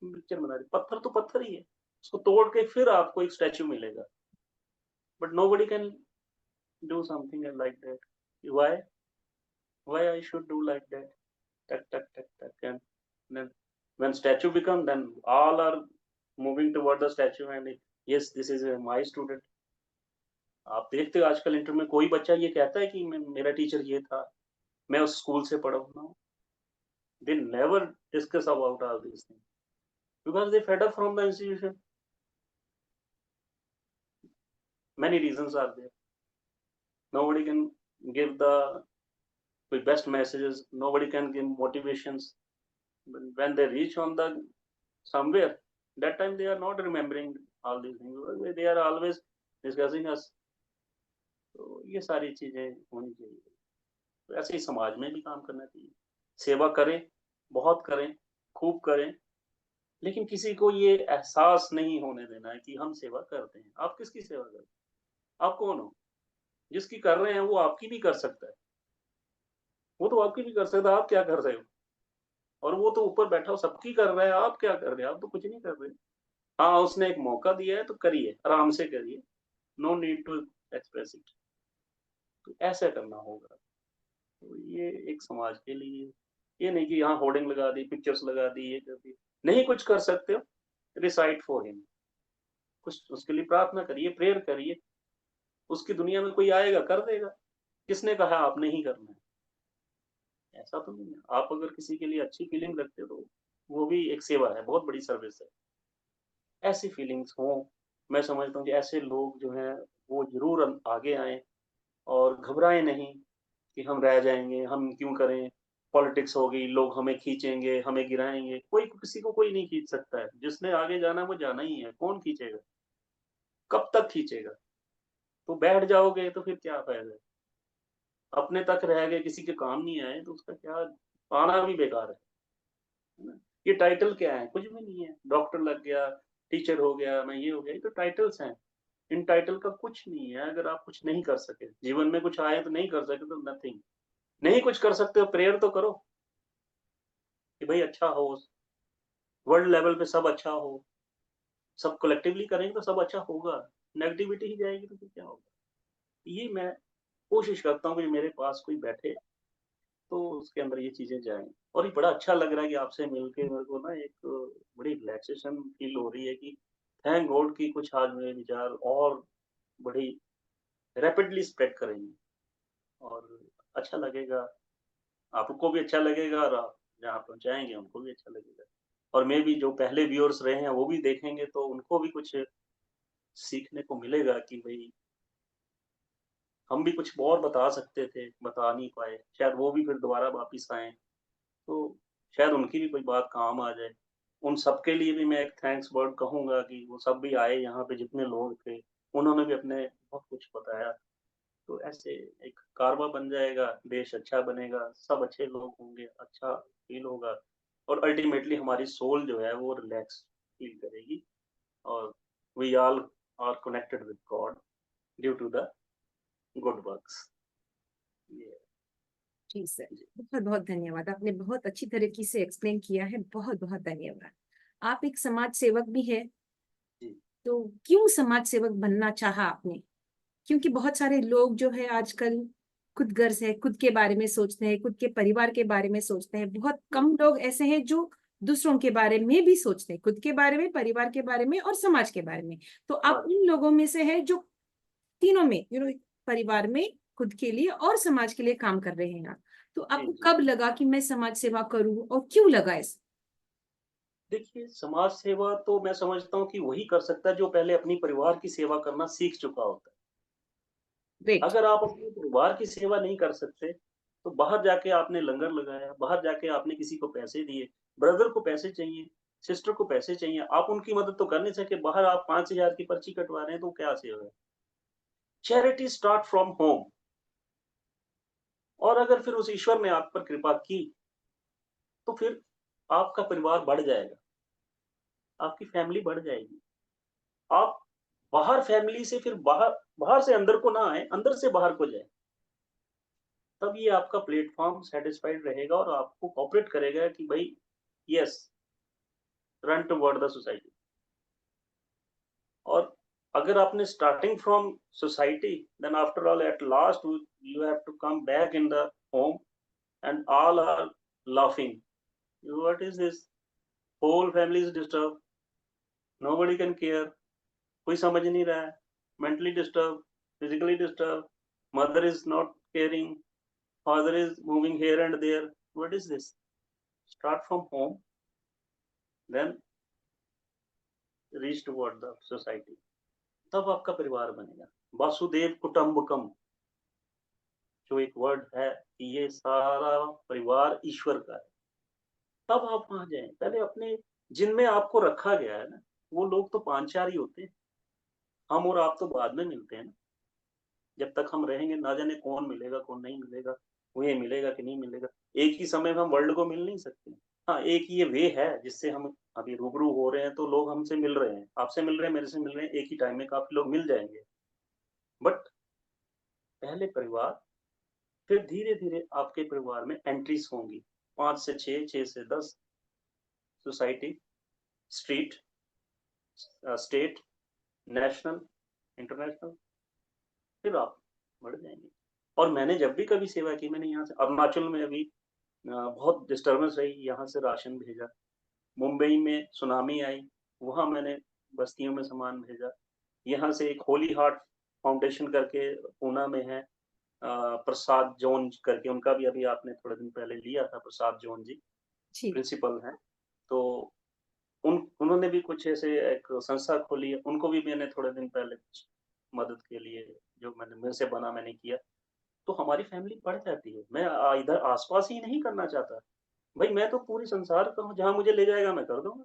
पिक्चर बना दे। पत्थर तो पत्थर ही है, उसको तोड़ के फिर आपको एक स्टैचू मिलेगा। But nobody can do something like that. Why? Why I should do like that? Tuck, tuck, tuck, tuck. And then when statue become, then all are moving toward the statue and yes, this is my student. आप देखते हो आजकल inter में कोई बच्चा ये कहता है कि मेरा टीचर ये था, मैं उस स्कूल से पढ़ा हूँ। They never discuss about all these things because they fed up from the institution. Many reasons are there. Nobody can give the best messages. Nobody can give motivations. When they reach on the somewhere, that time they are not remembering all these things. They are always discussing us. तो ये सारी चीजें होनी चाहिए। तो ऐसे ही समाज में भी काम करना चाहिए। सेवा करें, बहुत करें, खूब करें, लेकिन किसी को ये एहसास नहीं होने देना है कि हम सेवा करते हैं। आप किसकी सेवा करते हैं? आप कौन हो? जिसकी कर रहे हैं वो आपकी भी कर सकता है। वो तो आपकी भी कर सकता है, आप क्या कर रहे हो? और वो तो ऊपर बैठा हो सबकी कर रहा है, आप क्या कर रहे हो? आप तो कुछ नहीं कर रहे। हाँ, उसने एक मौका दिया है तो करिए, आराम से करिए। No need to express it. तो ऐसा करना होगा। तो ये एक समाज के लिए, ये नहीं कि यहाँ होर्डिंग लगा दी, पिक्चर्स लगा दी, ये कर दी। नहीं कुछ कर सकते हो, रिसाइट फॉर हिम। कुछ उसके लिए प्रार्थना करिए, प्रेयर करिए। उसकी दुनिया में कोई आएगा, कर देगा। किसने कहा आपने ही करना है? ऐसा तो नहीं है। आप अगर किसी के लिए अच्छी फीलिंग रखते हो तो वो भी एक सेवा है, बहुत बड़ी सर्विस है। ऐसी फीलिंग्स हों, मैं समझता हूँ कि ऐसे लोग जो हैं वो ज़रूर आगे आएँ और घबराएँ नहीं कि हम रह जाएँगे, हम क्यों करें? पॉलिटिक्स होगी, लोग हमें खींचेंगे, हमें गिराएँगे। कोई किसी को कोई नहीं खींच सकता है। जिसने आगे जाना है वो जाना ही है। कौन खींचेगा? कब तक खींचेगा? तो बैठ जाओगे तो फिर क्या फ़ायदा? अपने तक रह गए, किसी के काम नहीं आए तो उसका क्या, आना भी बेकार है ना? ये टाइटल क्या है? कुछ भी नहीं है। डॉक्टर लग गया, टीचर हो गया, मैं ये हो गया, ये तो टाइटल्स हैं। इन टाइटल का कुछ नहीं है। अगर आप कुछ नहीं कर सके, जीवन में कुछ आए तो नहीं कर सके तो नथिंग। नहीं कुछ कर सकते हो, प्रेयर तो करो कि भाई अच्छा हो, वर्ल्ड लेवल पे सब अच्छा हो। सब कलेक्टिवली करेंगे तो सब अच्छा होगा। नेगेटिविटी ही जाएगी तो फिर क्या होगा? ये मैं कोशिश करता हूँ कि मेरे पास कोई बैठे तो उसके अंदर ये चीज़ें जाएँ। और ये बड़ा अच्छा लग रहा है कि आपसे मिलके मेरे को ना एक बड़ी रिलैक्सेशन फ़ील हो रही है कि थैंक गॉड कि कुछ आज मेरे विचार और बड़ी रैपिडली स्प्रेड करेंगे और अच्छा लगेगा। आपको भी अच्छा लगेगा और आप जहाँ पहुँचाएँगे उनको भी अच्छा लगेगा। और मेबी जो पहले व्यूअर्स रहे हैं वो भी देखेंगे तो उनको भी कुछ सीखने को मिलेगा कि भई हम भी कुछ और बता सकते थे, बता नहीं पाए। शायद वो भी फिर दोबारा वापिस आएँ, तो शायद उनकी भी कोई बात काम आ जाए। उन सबके लिए भी मैं एक थैंक्स वर्ड कहूँगा कि वो सब भी आए यहाँ पे, जितने लोग थे, उन्होंने भी अपने बहुत कुछ बताया। तो ऐसे एक कारवां बन जाएगा, देश अच्छा बनेगा, सब अच्छे लोग होंगे, अच्छा फ़ील होगा और अल्टीमेटली हमारी सोल जो है वो रिलैक्स फ़ील करेगी और we all are connected with God due to the good works. ये जी सर, जी, बहुत बहुत धन्यवाद। आपने बहुत अच्छी तरीके से एक्सप्लेन किया है। बहुत बहुत धन्यवाद। आप एक समाज सेवक भी है, जी, तो क्यों समाज सेवक बनना चाहा आपने? क्योंकि बहुत सारे लोग जो है आजकल खुदगर्ज है, खुद के बारे में सोचते हैं, खुद के परिवार के बारे में सोचते हैं। बहुत जी, कम लोग ऐसे हैं जो दूसरों के बारे में भी सोचते हैं, खुद के बारे में, परिवार के बारे में और समाज के बारे में। तो आप बस, उन लोगों में से है जो तीनों में, परिवार में, खुद के लिए और समाज के लिए काम कर रहे हैं आप। तो आपको जी। कब लगा कि मैं समाज सेवा करूं और क्यों लगा ऐसा? देखिए, समाज सेवा तो मैं समझता हूँ कि वही कर सकता है जो पहले अपनी परिवार की सेवा करना सीख चुका होता है। ग्रेट। अगर आप अपने परिवार की सेवा नहीं कर सकते, तो बाहर जाके आपने लंगर लगाया, बाहर जाके आपने किसी को पैसे दिए, ब्रदर को पैसे चाहिए, सिस्टर को पैसे चाहिए, आप उनकी मदद तो कर नहीं सके, बाहर आप 5,000 की पर्ची कटवा रहे हैं, तो क्या सेवा है? Charity start from home. और अगर फिर उस ईश्वर ने आप पर कृपा की, तो फिर आपका परिवार बढ़ जाएगा, आपकी फैमिली बढ़ जाएगी। आप बाहर फैमिली से फिर बाहर बाहर से अंदर को ना आए, अंदर से बाहर को जाए। तब ये आपका प्लेटफ़ॉर्म सैटिस्फाइड रहेगा और आपको कोऑपरेट करेगा कि भाई yes, run toward the society. और अगर आपने starting from society, then after all at last you have to come back in the home and all are laughing, what is this, whole family is disturb, nobody can care, कोई समझ नहीं रहा है, mentally disturb, physically disturb, mother is not caring, father is moving here and there, what is this? Start from home, then reach toward the society, तब आपका परिवार बनेगा। वासुदेव कुटुंबकम जो एक वर्ड है कि ये सारा परिवार ईश्वर का है, तब आप वहां जाएं। पहले अपने जिनमें आपको रखा गया है ना, वो लोग तो पांचार ही होते हैं। हम और आप तो बाद में मिलते हैं ना। जब तक हम रहेंगे ना जाने कौन मिलेगा कौन नहीं मिलेगा, उन्हें मिलेगा कि नहीं मिलेगा। एक ही समय में हम वर्ल्ड को मिल नहीं सकते। हाँ, एक ये वे है जिससे हम अभी रूबरू हो रहे हैं, तो लोग हमसे मिल रहे हैं, आपसे मिल रहे हैं, मेरे से मिल रहे हैं, एक ही टाइम में काफी लोग मिल जाएंगे। बट पहले परिवार, फिर धीरे धीरे आपके परिवार में एंट्रीज होंगी, 5 से 6, 6 से 10, society, street, state, national, international, फिर आप बढ़ जाएंगे। और मैंने जब भी कभी सेवा की, मैंने यहाँ से अरुणाचल में अभी बहुत डिस्टर्बेंस रही, यहाँ से राशन भेजा। मुंबई में सुनामी आई, वहाँ मैंने बस्तियों में सामान भेजा। यहाँ से एक होली हार्ट फाउंडेशन करके पूना में है, प्रसाद जोन करके, उनका भी अभी आपने थोड़े दिन पहले लिया था, प्रसाद जोन जी जी। प्रिंसिपल हैं। तो उन्होंने भी कुछ ऐसे एक संस्था खोली है, उनको भी मैंने थोड़े दिन पहले कुछ मदद के लिए, जो मैंने मेरे से बना मैंने किया। तो हमारी फैमिली बढ़ जाती है। मैं इधर आस-पास ही नहीं करना चाहता। भाई मैं तो पूरे संसार का हूँ, जहाँ मुझे ले जाएगा मैं कर दूँगा।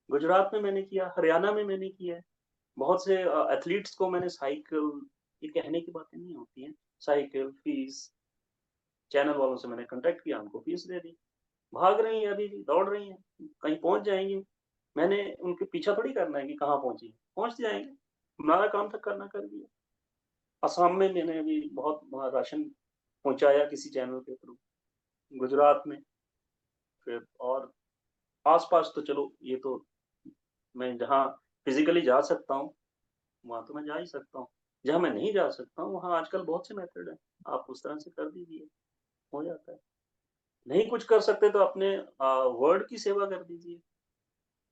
गुजरात में मैंने किया, हरियाणा में मैंने किया है। बहुत से एथलीट्स को मैंने साइकिल, ये कहने की बातें नहीं होती हैं, साइकिल, फीस, चैनल वालों से मैंने कॉन्टैक्ट किया, उनको फीस दे दी। भाग रही हैं अभी भी, दौड़ रही हैं, कहीं पहुँच जाएँगी। मैंने उनके पीछा थोड़ी करना है कि कहाँ पहुँची, पहुँच जाएँगे। हमारा काम था करना, कर दिया। असम में मैंने अभी बहुत वहाँ राशन पहुँचाया किसी चैनल के थ्रू, गुजरात में, फिर और आस-पास तो चलो ये तो मैं जहाँ फिज़िकली जा सकता हूँ, वहाँ तो मैं जा ही सकता हूँ। जहाँ मैं नहीं जा सकता हूँ, वहाँ आजकल बहुत से मेथड हैं, आप उस तरह से कर दीजिए, हो जाता है। नहीं कुछ कर सकते तो अपने वर्ड की सेवा कर दीजिए।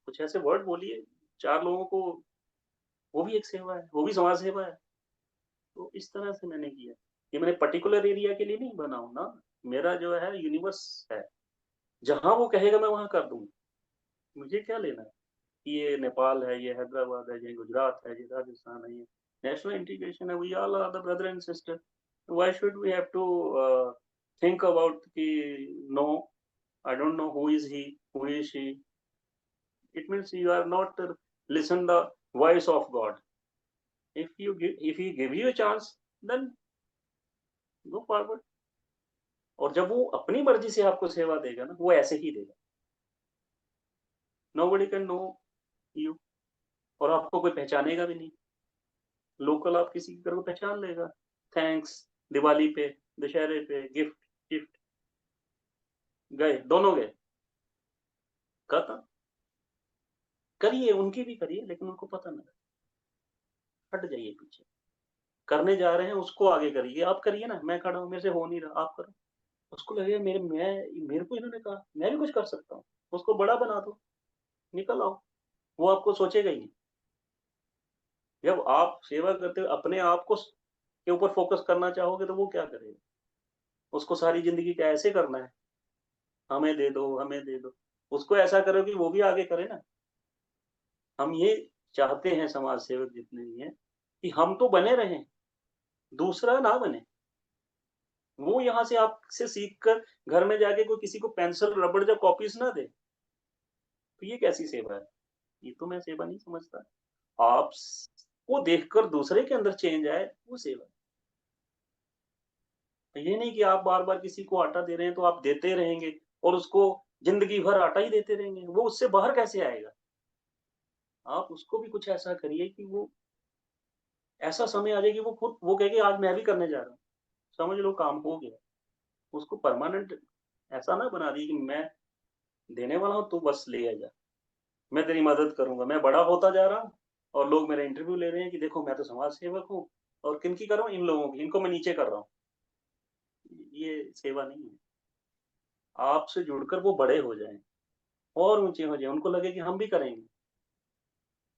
कुछ ऐसे वर्ड बोलिए, 4 लोगों को, वो भी एक सेवा है, वो भी समाज सेवा है। तो इस तरह से मैंने किया। ये मैंने पर्टिकुलर एरिया के लिए नहीं बना हूँ ना, मेरा जो है यूनिवर्स है। जहाँ वो कहेगा मैं वहाँ कर दूँगा। मुझे क्या लेना है? ये नेपाल है, ये हैदराबाद है, ये गुजरात है, ये राजस्थान है, ये नेशनल इंटीग्रेशन है, we all are the brother and sister. Why should we have to think about कि no, I don't know who is he, who is she. It means you are not listen the voice of God. if he give you a chance, then go forward। और जब वो अपनी मर्ज़ी से आपको सेवा देगा ना, वो ऐसे ही देगा। नोबडी कैन नो यू, और आपको कोई पहचानेगा भी नहीं। लोकल आप किसी के घर को पहचान लेगा। थैंक्स, दिवाली पे, दशहरे पे, गिफ्ट गिफ्ट, गए, दोनों गए, खत्म। करिए, उनकी भी करिए, लेकिन उनको पता ना लगे। हट जाइए पीछे। करने जा रहे हैं उसको आगे करिए। आप करिए ना, मैं खड़ा हूँ, मेरे से हो नहीं रहा, आप करो। उसको लगेगा मेरे को इन्होंने कहा, मैं भी कुछ कर सकता हूँ। उसको बड़ा बना दो, निकल आओ। वो आपको सोचेगा ही नहीं। जब आप सेवा करते हो, अपने आप को के ऊपर फोकस करना चाहोगे तो वो क्या करेगा? उसको सारी ज़िंदगी क्या ऐसे करना है? हमें दे दो, हमें दे दो। उसको ऐसा करो कि वो भी आगे करे ना। हम ये चाहते हैं समाज सेवक जितने भी हैं, कि हम तो बने रहें, दूसरा ना बने। वो यहाँ से आपसे सीख कर घर में जाके कोई किसी को पेंसिल, रबड़ या कॉपीज़ ना दे। तो ये कैसी सेवा है? ये तो मैं सेवा नहीं समझता। आप स को देखकर दूसरे के अंदर चेंज आए, वो सेवा है। ये नहीं कि आप बार-बार किसी को आटा दे रहे हैं, तो आप देते रहेंगे और उसको ज़िंदगी भर आटा ही देते रहेंगे। वो उससे बाहर कैसे आएगा? आप उसको भी कुछ ऐसा करिए कि वो ऐसा समय आ जाए कि वो खुद वो कहे कि आज मैं भी करने जा रहा हूँ। समझ लो काम हो गया। उसको परमानेंट ऐसा ना बना दिए कि मैं देने वाला हूँ, तू बस ले आ जा। मैं तेरी मदद करूँगा। मैं बड़ा होता जा रहा हूँ और लोग मेरा इंटरव्यू ले रहे हैं कि देखो मैं तो समाज सेवक हूँ और किनकी कर रहा हूँ? इन लोगों की। इनको मैं नीचे कर रहा हूँ। ये सेवा नहीं है। आपसे जुड़कर वो बड़े हो जाएँ और ऊँचे हो जाएँ। उनको लगे कि हम भी करेंगे।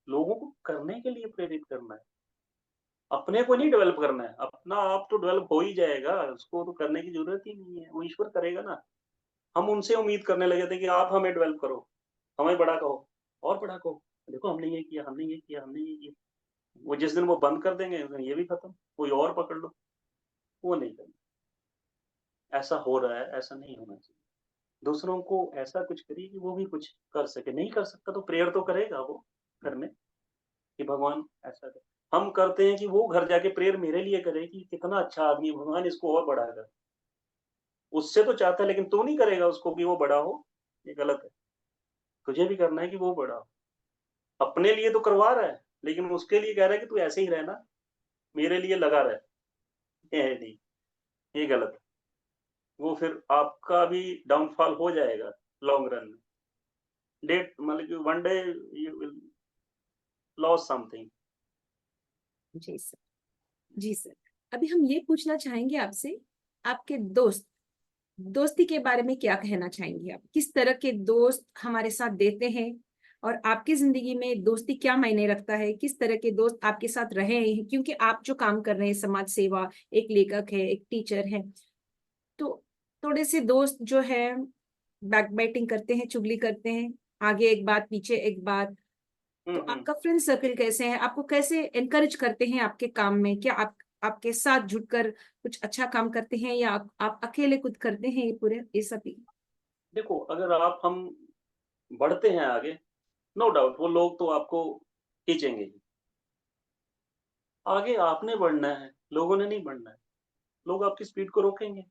लोगों को करने के लिए प्रेरित करना है। अपने को नहीं डेवलप करना है। अपना आप तो डेवलप हो ही जाएगा। उसको तो करने की ज़रूरत ही नहीं है। वो ईश्वर करेगा ना। हम उनसे उम्मीद करने लगे थे कि आप हमें डेवलप करो, हमें बड़ा कहो और बड़ा कहो। देखो हमने ये किया, हमने ये किया, हमने ये किया। वो जिस दिन वो बंद कर देंगे उस दिन ये भी खत्म, कोई और पकड़ लो, वो नहीं करना। ऐसा हो रहा है, ऐसा नहीं होना चाहिए। दूसरों को ऐसा कुछ करिए कि वो भी कुछ कर सके, नहीं कर सकता तो प्रेयर तो करेगा वो घर में कि भगवान ऐसा करे। हम करते हैं कि वो घर जाके प्रेयर मेरे लिए करे कि कितना अच्छा आदमी है, भगवान इसको और बड़ा कर। उससे तो चाहता है लेकिन तू नहीं करेगा उसको कि वो बड़ा हो, ये गलत है। तुझे भी करना है कि वो बड़ा हो। अपने लिए तो करवा रहा है, लेकिन उसके लिए कह रहा है कि तू ऐसे ही रहना, मेरे लिए लगा रह। ये नहीं, ये गलत है। वो फिर आपका भी डाउनफॉल हो जाएगा लॉन्ग रन में। डेट मतलब कि one day you will lose something. जी सर। जी सर। अभी हम ये पूछना चाहेंगे आपसे, आपके दोस्ती के बारे में क्या कहना चाहेंगे आप? किस तरह के दोस्त हमारे साथ देते हैं और आपकी जिंदगी में दोस्ती क्या मायने रखता है? किस तरह के दोस्त आपके साथ रहे हैं? क्योंकि आप जो काम कर रहे हैं समाज सेवा, एक लेखक है, एक टीचर है, तो थोड़े से दोस्त जो है बैक बाइटिंग करते हैं, चुगली करते हैं, आगे एक बात पीछे एक बात। तो हुँ। आपका फ्रेंड सर्कल कैसे है? आपको कैसे एनकरेज करते हैं आपके काम में? क्या आप आपके साथ जुड़कर कुछ अच्छा काम करते हैं या आप अकेले खुद करते हैं ये पूरे ये सभी? देखो अगर हम बढ़ते हैं आगे, नो डाउट वो लोग तो आपको खींचेंगे ही। आगे आपने बढ़ना है, लोगों ने नहीं बढ़ना है। लोग आपकी स्पीड को रोकेंगे,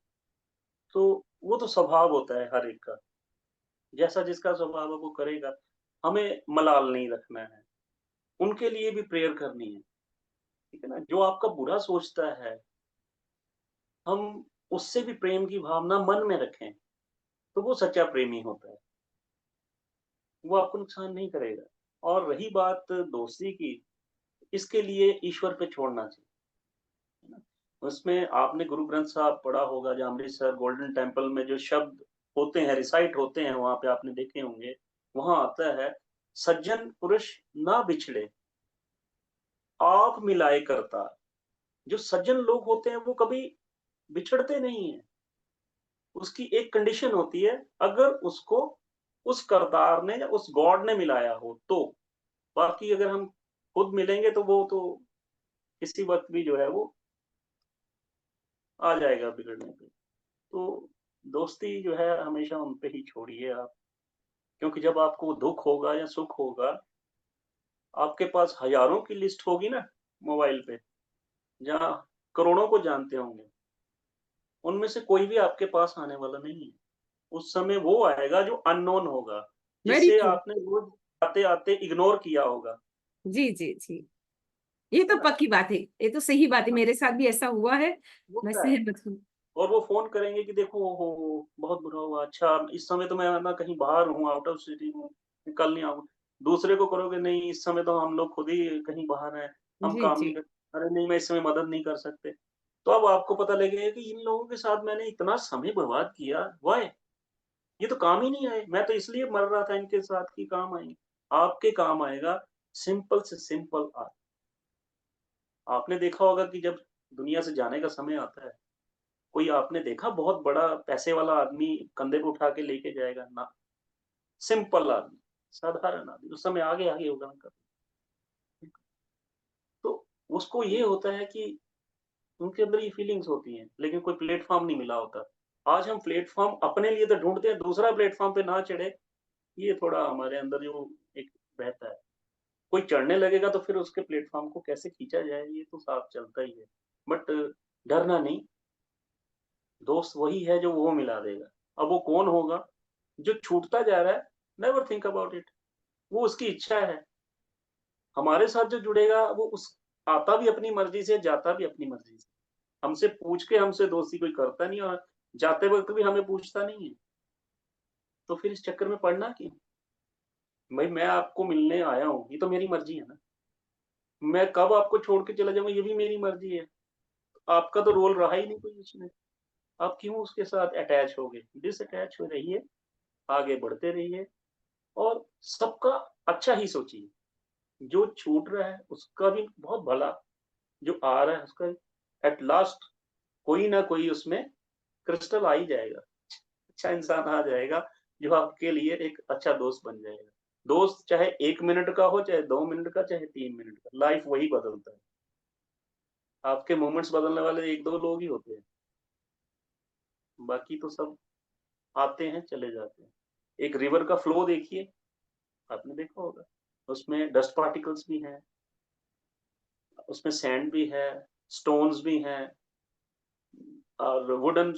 तो वो तो स्वभाव होता है हर एक का। जैसा जिसका स्वभाव है वो करेगा। हमें मलाल नहीं रखना है, उनके लिए भी प्रेयर करनी है, ठीक है ना? जो आपका बुरा सोचता है, हम उससे भी प्रेम की भावना मन में रखें, तो वो सच्चा प्रेमी होता है। वो आपको नुकसान नहीं करेगा। और रही बात दोस्ती की, इसके लिए ईश्वर पे छोड़ना चाहिए, है ना? उसमें आपने गुरु ग्रंथ साहब पढ़ा होगा, जो अमृतसर गोल्डन टेम्पल में जो शब्द होते हैं, रिसाइट होते हैं, वहाँ पे आपने देखे होंगे। वहाँ आता है, सज्जन पुरुष ना बिछड़े, आप मिलाए करतार। जो सज्जन लोग होते हैं, वो कभी बिछड़ते नहीं हैं। उसकी एक कंडीशन होती है, अगर उसको उस करतार ने या उस गॉड ने मिलाया हो तो। बाकी अगर हम खुद मिलेंगे तो वो तो किसी वक़्त भी जो है वो आ जाएगा बिगड़ने पे। तो दोस्ती जो है हमेशा उन पे ही छोड़िए आप, क्योंकि जब आपको दुःख होगा या सुख होगा, आपके पास हज़ारों की लिस्ट होगी ना मोबाइल पे, जहाँ करोड़ों को जानते होंगे, उनमें से कोई भी आपके पास आने वाला नहीं है। उस समय वो आएगा जो अननोन होगा, वेरी जिसे ट्रू। आपने रोज़ आते-आते इग्नोर किया होगा, जी जी जी। ये है तो ना? पक्की बात है, ये तो सही बात है, हाँ, मेरे साथ भी ऐसा हुआ है। मैं होता है। सहमत हूँ। और वो फ़ोन करेंगे कि देखो ओहो! बहुत बुरा हुआ, अच्छा इस समय तो मैं ना कहीं बाहर हूँ, आउट ऑफ सिटी हूँ, कल नहीं आऊँगा। दूसरे को करोगे नहीं इस समय तो हम लोग खुद ही कहीं बाहर हैं, हम जी काम नहीं जी। कर अरे नहीं मैं इस समय मदद नहीं कर सकते। तो अब आपको पता लगेगा कि इन लोगों के साथ मैंने इतना समय बर्बाद किया, व्हाय? ये तो काम ही नहीं आए, मैं तो इसलिए मर रहा था इनके साथ कि काम आएँगे। आपके काम आएगा सिंपल से सिंपल आपने देखा होगा कि जब दुनिया से जाने का समय आता है। कोई आपने देखा बहुत बड़ा पैसे वाला आदमी कंधे पे उठा के लेके जाएगा? ना, सिंपल आदमी, साधारण आदमी उस समय आगे-आगे होगा उनका। तो उसको ये होता है कि उनके अंदर ये फीलिंग्स होती हैं, लेकिन कोई प्लेटफ़ॉर्म नहीं मिला होता। आज हम प्लेटफ़ॉर्म अपने लिए तो ढूँढते हैं, दूसरा प्लेटफ़ॉर्म पे ना चढ़े, ये थोड़ा हमारे अंदर जो एक रहता है। कोई चढ़ने लगेगा तो फिर उसके प्लेटफ़ॉर्म को कैसे खींचा जाए, ये तो साफ चलता ही है। बट डरना नहीं, दोस्त वही है जो वो मिला देगा। अब वो कौन होगा? जो छूटता जा रहा है, नेवर थिंक अबाउट इट, वो उसकी इच्छा है। हमारे साथ जो जुड़ेगा वो उस आता भी अपनी मर्ज़ी से, जाता भी अपनी मर्ज़ी से। हमसे पूछ के हमसे दोस्ती कोई करता नहीं और जाते वक़्त भी हमें पूछता नहीं है। तो फिर इस चक्कर में पड़ना क्यों? भई मैं आपको मिलने आया हूँ, ये तो मेरी मर्ज़ी है ना। मैं कब आपको छोड़ के चला जाऊँगा ये भी मेरी मर्ज़ी है। आपका तो रोल रहा ही नहीं कोई इसमें। आप क्यों उसके साथ अटैच हो गए? डिसअटैच हो रहिए, आगे बढ़ते रहिए और सबका अच्छा ही सोचिए। जो छूट रहा है उसका भी बहुत भला, जो आ रहा है उसका एट लास्ट कोई ना कोई उसमें क्रिस्टल आ ही जाएगा। अच्छा इंसान आ जाएगा, जो आपके लिए एक अच्छा दोस्त बन जाएगा। दोस्त चाहे 1 मिनट का हो, चाहे 2 मिनट का, चाहे 3 मिनट का, लाइफ़ वही बदलता है। आपके मोमेंट्स बदलने वाले 1-2 लोग ही होते हैं, बाकी तो सब आते हैं, चले जाते हैं। एक रिवर का फ्लो देखिए, आपने देखा होगा, उसमें डस्ट पार्टिकल्स भी हैं, उसमें सैंड भी है, स्टोन्स भी हैं और wooden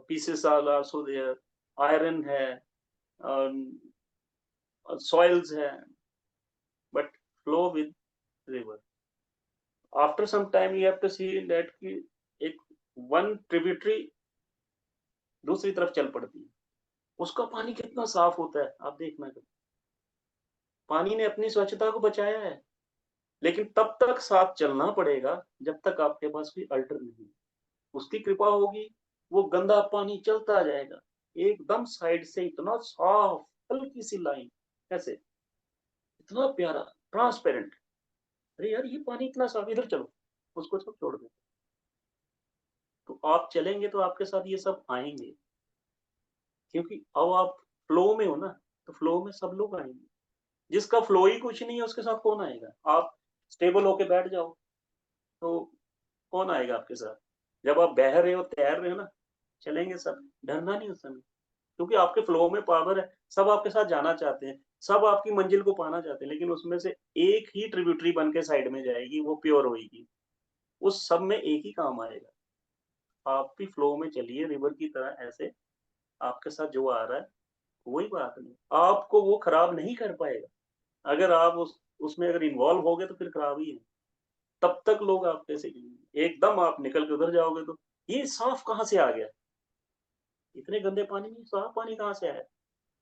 pieces are also there, iron है, सॉइल्स है, but flow with river. After some time you have to see that कि एक वन ट्रिब्यूटरी दूसरी तरफ चल पड़ती है। उसका पानी कितना साफ होता है, आप देखना कभी। पानी ने अपनी स्वच्छता को बचाया है, लेकिन तब तक साथ चलना पड़ेगा जब तक आपके पास कोई अल्टर नहीं। उसकी कृपा होगी, वो गंदा पानी चलता जाएगा। एकदम साइड से इतना साफ, हल्की सी लाइन, ऐसे, इतना प्यारा, ट्रांसपेरेंट। अरे यार ये पानी इतना साफ, इधर चलो, उसको सब छोड़ दो। तो आप चलेंगे तो आपके साथ ये सब आएँगे, क्योंकि अब आप फ्लो में हो ना, तो फ्लो में सब लोग आएँगे। जिसका फ्लो ही कुछ नहीं है उसके साथ कौन आएगा? आप स्टेबल होके बैठ जाओ, तो कौन आएगा आपके साथ? जब आप बह रहे हो, तैर रहे हो ना, चलेंगे सब, डरना नहीं उस समय। क्योंकि आपके फ्लो में पावर है, सब आपके साथ जाना चाहते हैं, सब आपकी मंजिल को पाना चाहते हैं, लेकिन उसमें से एक ही ट्रिब्यूटरी बन के साइड में जाएगी, वो प्योर होएगी। उस सब में एक ही काम आएगा। आप भी फ्लो में चलिए रिवर की तरह ऐसे, आपके साथ जो आ रहा है, कोई बात नहीं। आपको वो खराब नहीं कर पाएगा। अगर आप उसमें अगर इन्वॉल्व हो गए तो फिर खराब ही है। तब तक लोग आपके से एकदम आप निकल के उधर जाओगे तो ये साफ कहाँ से आ गया? इतने गंदे पानी में साफ पानी कहाँ से आया?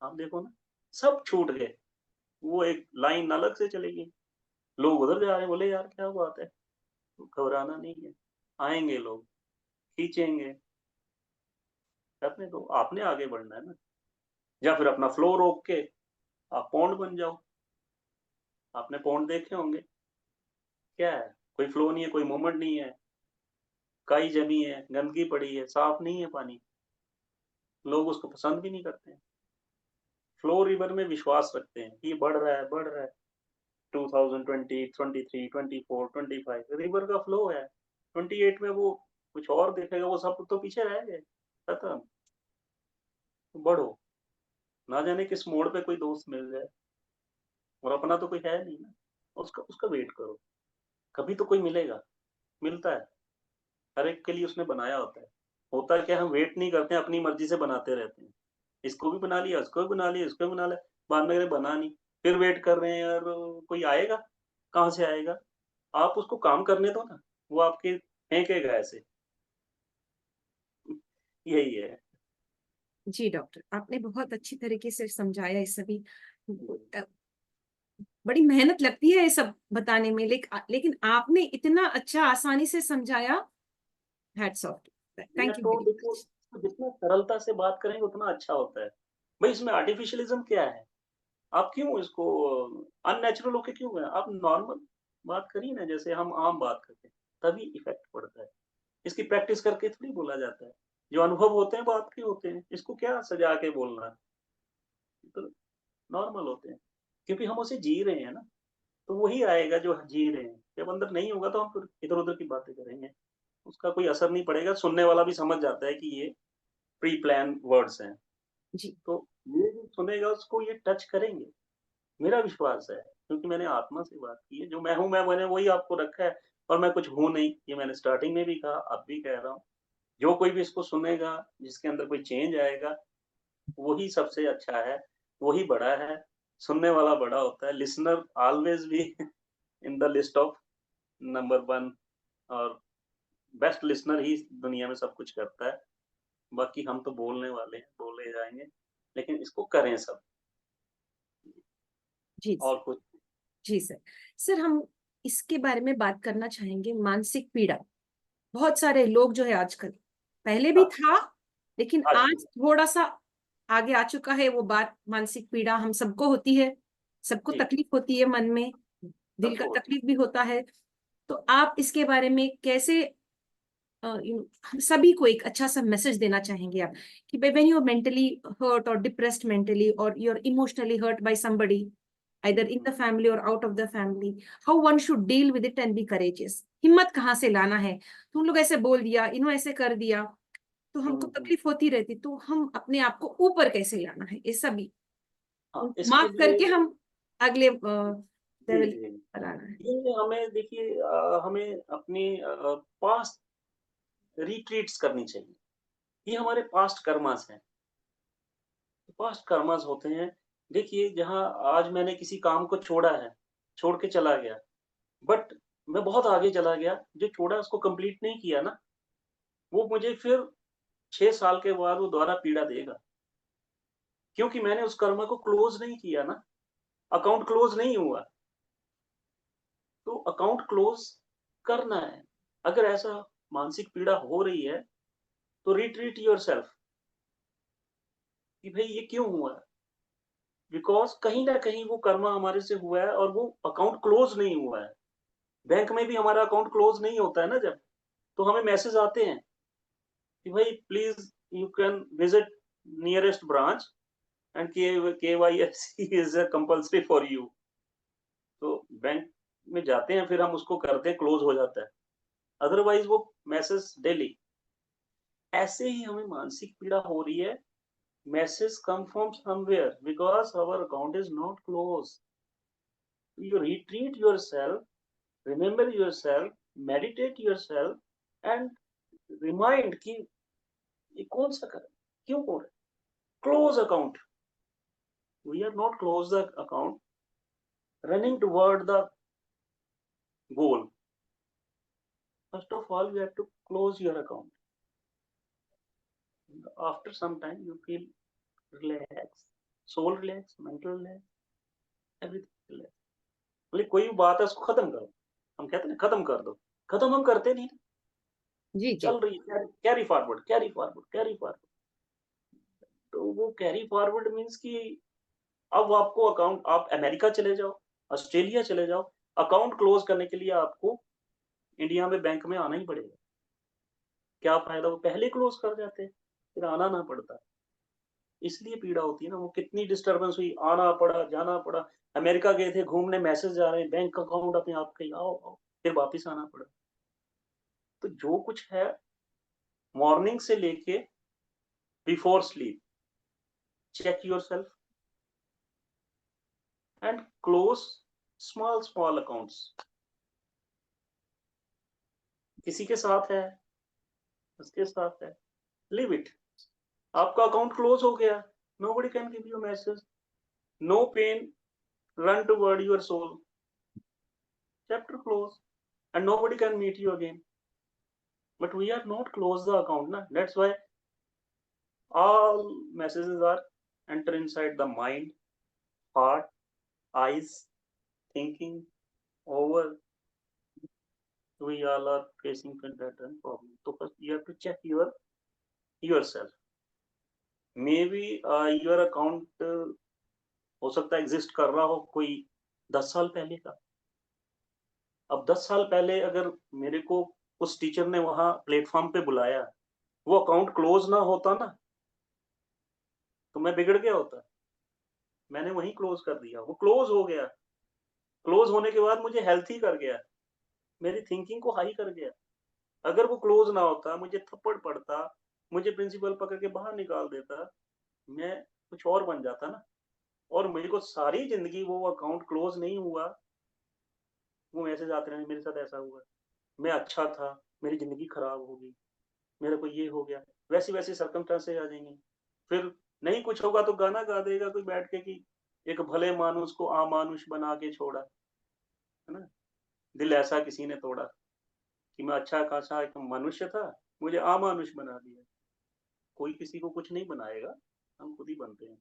आप देखो ना, सब छूट गए। वो एक लाइन अलग से चली गई। लोग उधर जा रहे हैं, बोले यार क्या बात है? घबराना नहीं है, आएँगे लोग, खींचेंगे, करने दो, आपने आगे बढ़ना है ना। या फिर अपना फ्लो रोक के आप पौंड बन जाओ। आपने पौंड देखे होंगे, क्या है? कोई फ्लो नहीं है, कोई मूवमेंट नहीं है, काई जमी है, गंदगी पड़ी है, साफ नहीं है पानी। लोग उसको पसंद भी नहीं करते हैं। फ्लो रिवर में विश्वास रखते हैं कि ये बढ़ रहा है। 2020, 23, 24, 25 रिवर का फ्लो है। 28 में वो कुछ और दिखेगा, वो सब तो पीछे रह गए, खत्म। बढ़ो, ना जाने किस मोड़ पे कोई दोस्त मिल जाए और अपना तो कोई है नहीं ना, उसका उसका वेट करो, कभी तो कोई मिलेगा, मिलता है, हर एक के लिए उसने बनाया होता है। होता है क्या, हम वेट नहीं करते हैं, अपनी मर्ज़ी से बनाते रहते हैं। इसको भी बना लिया, उसको भी बना लिया, इसको भी बना लिया, बाद में अरे बना नहीं, फिर वेट कर रहे हैं यार कोई आएगा, कहाँ से आएगा? आप उसको काम करने दो ना, वो आपके फेंकेगा ऐसे, यही है। जी डॉक्टर, आपने बहुत अच्छी तरीके से समझाया ये सभी। अ, बड़ी मेहनत लगती है ये सब बताने में, लेकिन आपने इतना अच्छा आसानी से समझाया। हैट्स ऑफ, मैं थैंक यू तो वेरी देखो, मच। जितना सरलता से बात करेंगे उतना अच्छा होता है। भई इसमें आर्टिफिशियलिज़्म क्या है? आप क्यों इसको अननेचुरल होके क्यों गए? आप नॉर्मल बात करिए ना, जैसे हम आम बात करते हैं, तभी इफेक्ट पड़ता है। इसकी प्रैक्टिस करके थोड़ी बोला जाता है। जो अनुभव होते हैं वो आपके होते हैं, इसको क्या सजा के बोलना, तो नॉर्मल होते हैं, क्योंकि हम उसे जी रहे हैं ना, तो वही आएगा जो जी रहे हैं। जब अंदर नहीं होगा तो हम फिर इधर-उधर की बातें करेंगे, उसका कोई असर नहीं पड़ेगा, सुनने वाला भी समझ जाता है कि ये प्री प्लान वर्ड्स हैं। जी, तो ये जो सुनेगा उसको ये टच करेंगे, मेरा विश्वास है, क्योंकि मैंने आत्मा से बात की है, जो मैं हूँ मैंने वही आपको रखा है और मैं कुछ हूँ नहीं, ये मैंने स्टार्टिंग में भी कहा, अब भी कह रहा हूँ। जो कोई भी इसको सुनेगा, जिसके अंदर कोई चेंज आएगा, वही सबसे अच्छा है, वही बड़ा है, सुनने वाला बड़ा होता है, listener always be in the list of number 1 और बेस्ट लिसनर ही दुनिया में सब कुछ करता है। बाकी हम तो बोलने वाले हैं, बोले जाएँगे, लेकिन इसको करें सब जी, और कुछ जी सर। सर, हम इसके बारे में बात करना चाहेंगे, मानसिक पीड़ा। बहुत सारे लोग जो है आजकल, पहले भी हाँ, था, लेकिन आज भी आज थोड़ा-सा आगे आ चुका है वो बात। मानसिक पीड़ा हम सबको होती है, सबको जी, तकलीफ होती है मन में, दिल का सबको होती तकलीफ भी होता है। तो आप इसके बारे में कैसे हम सभी को एक अच्छा सा मैसेज देना चाहेंगे आप, कि when you are mentally hurt और डिप्रेस्ड मेंटली और you are emotionally hurt by somebody, either in the hmm, family or out of the family, how one should deal with it and be courageous? हिम्मत कहाँ से लाना है? तुम लोग ऐसे बोल दिया, इन्हों ऐसे कर दिया, तो हमको हुँ। तकलीफ होती रहती, तो हम अपने आप को ऊपर कैसे लाना है, ये सभी हाँ, उनको इसके माफ करके लिए हम अगले जी, लेवल जी। पर आना है। ये हमें देखिए हमें अपनी पास्ट रिट्रीट्स करनी चाहिए। ये हमारे पास्ट कर्मास हैं। पास्ट कर्मास होते हैं, देखिए जहाँ आज मैंने किसी काम को छोड़ा है, छोड़ के चला गया, बट मैं बहुत आगे चला गया, जो छोड़ा उसको कंप्लीट नहीं किया ना, वो मुझे फिर 6 साल के बाद वो दोबारा पीड़ा देगा। क्योंकि मैंने उस कर्म को क्लोज़ नहीं किया ना, अकाउंट क्लोज़ नहीं हुआ। तो अकाउंट क्लोज़ करना है। अगर ऐसा मानसिक पीड़ा हो रही है, तो रिट्रीट योरसेल्फ कि भई ये क्यों हुआ? बिकॉज़ कहीं न कहीं वो कर्म हमारे से हुआ है और वो अकाउंट क्लोज़ नहीं हुआ है। बैंक में भी हमारा अकाउंट क्लोज़ नहीं होता है ना जब, तो हमें मैसेज आते हैं कि भई please you can visit nearest branch and KYC is compulsory for you. तो बैंक में जाते हैं, फिर हम उसको करते हैं, क्लोज़ हो जाता है। अदरवाइज़ वो मैसेज डेली। ऐसे ही हमें मानसिक पीड़ा हो रही है, message come from somewhere because our account is not close. You retreat yourself, remember yourself, meditate yourself and remind कि ये कौन सा कर क्यों हो रहा है? Close account. We are not close the account, running toward the goal. First of all, you have to close your account. After some time, you feel relaxed, soul relaxed, mental relaxed, everything relaxed. मतलब कोई भी बात है उसको खत्म करो। हम कहते हैं ना खत्म कर दो। खत्म हम करते नहीं ना। जी, जी, चल रही है carry forward, carry forward, carry forward. तो वो कैरी फॉरवर्ड मीन्स कि अब आपको अकाउंट आप अमेरिका चले जाओ, ऑस्ट्रेलिया चले जाओ, अकाउंट क्लोज़ करने के लिए आपको इंडिया में बैंक में आना ही पड़ेगा। क्या फ़ायदा वो पहले क्लोज़ कर जाते, फिर आना ना पड़ता। इसलिए पीड़ा होती है ना, वो कितनी डिस्टर्बेंस हुई, आना पड़ा, जाना पड़ा। अमेरिका गए थे घूमने, मैसेज आ रहे हैं, बैंक अकाउंट अपने आपके आओ, आओ, फिर वापिस आना पड़ा। तो जो कुछ है मॉर्निंग से लेके before sleep, check yourself and close small, small accounts. किसी के साथ है, उसके साथ है, लीव इट। आपका अकाउंट क्लोज हो गया, nobody can give you a message, no pain, run toward your soul, chapter close, and nobody can meet you again. But we are not close the account na, that's why all messages are enter inside the mind, heart, eyes, thinking over. We all are facing that problem. So first you have to check yourself. Maybe your account हो सकता है exist कर रहा हो कोई 10 साल पहले का। अब 10 साल पहले अगर मेरे को उस टीचर ने वहाँ प्लेटफ़ॉर्म पे बुलाया, वो अकाउंट क्लोज़ ना होता ना, तो मैं बिगड़ गया होता। मैंने वहीं क्लोज़ कर दिया, वो क्लोज़ हो गया। क्लोज़ होने के बाद मुझे हेल्थी कर गया, मेरी थिंकिंग को हाई कर गया। अगर वो क्लोज़ ना होता, मुझे थप्पड़ पड़ता, मुझे प्रिंसिपल पकड़ के बाहर निकाल देता, मैं कुछ और बन जाता ना। और मेरे को सारी ज़िंदगी वो अकाउंट क्लोज़ नहीं हुआ, वो मैसेज आते रहे, मेरे साथ ऐसा हुआ। मैं अच्छा था, मेरी ज़िंदगी खराब हो गई, मेरे को ये हो गया, वैसी-वैसी सर्कमस्टेंसेस आ जाएँगी। फिर नहीं कुछ होगा तो गाना गा देगा कोई बैठ के कि एक भले मानुष को अमानुष बना के छोड़ा, है ना? दिल ऐसा किसी ने तोड़ा कि मैं अच्छा-खासा एक मनुष्य था, मुझे अमानुष बना दिया। कोई किसी को कुछ नहीं बनाएगा, हम खुद ही बनते हैं।